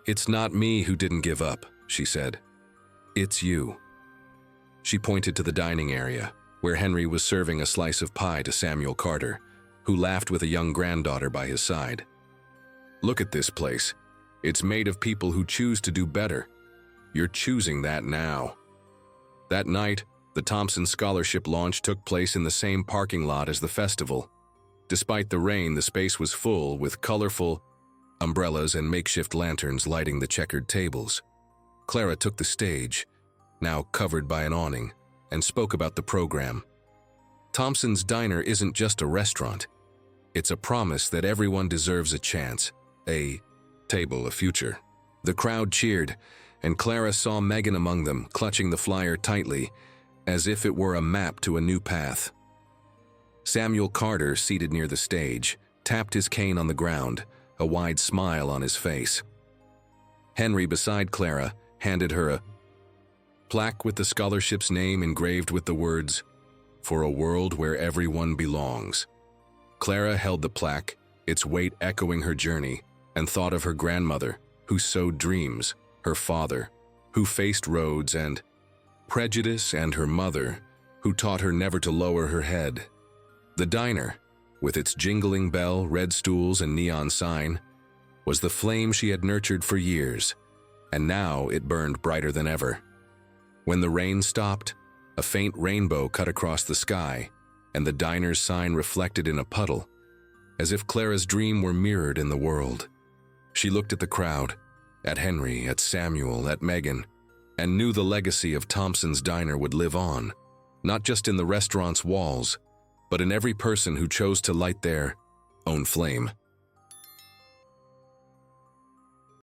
"It's not me who didn't give up," she said. "It's you." She pointed to the dining area, where Henry was serving a slice of pie to Samuel Carter, who laughed with a young granddaughter by his side. "Look at this place. It's made of people who choose to do better. You're choosing that now." That night, the Thompson Scholarship launch took place in the same parking lot as the festival. Despite the rain, the space was full, with colorful umbrellas and makeshift lanterns lighting the checkered tables. Clara took the stage, now covered by an awning, and spoke about the program. Thompson's Diner isn't just a restaurant. It's a promise that everyone deserves a chance, a table, a future. The crowd cheered, and Clara saw Megan among them, clutching the flyer tightly, as if it were a map to a new path. Samuel Carter, seated near the stage, tapped his cane on the ground, a wide smile on his face. Henry, beside Clara, handed her a plaque with the scholarship's name engraved with the words, "For a world where everyone belongs." Clara held the plaque, its weight echoing her journey, and thought of her grandmother, who sowed dreams, her father, who faced roads and prejudice, and her mother, who taught her never to lower her head. The diner, with its jingling bell, red stools, and neon sign, was the flame she had nurtured for years, and now it burned brighter than ever. When the rain stopped, a faint rainbow cut across the sky, and the diner's sign reflected in a puddle, as if Clara's dream were mirrored in the world. She looked at the crowd, at Henry, at Samuel, at Megan, and knew the legacy of Thompson's Diner would live on, not just in the restaurant's walls, but in every person who chose to light their own flame.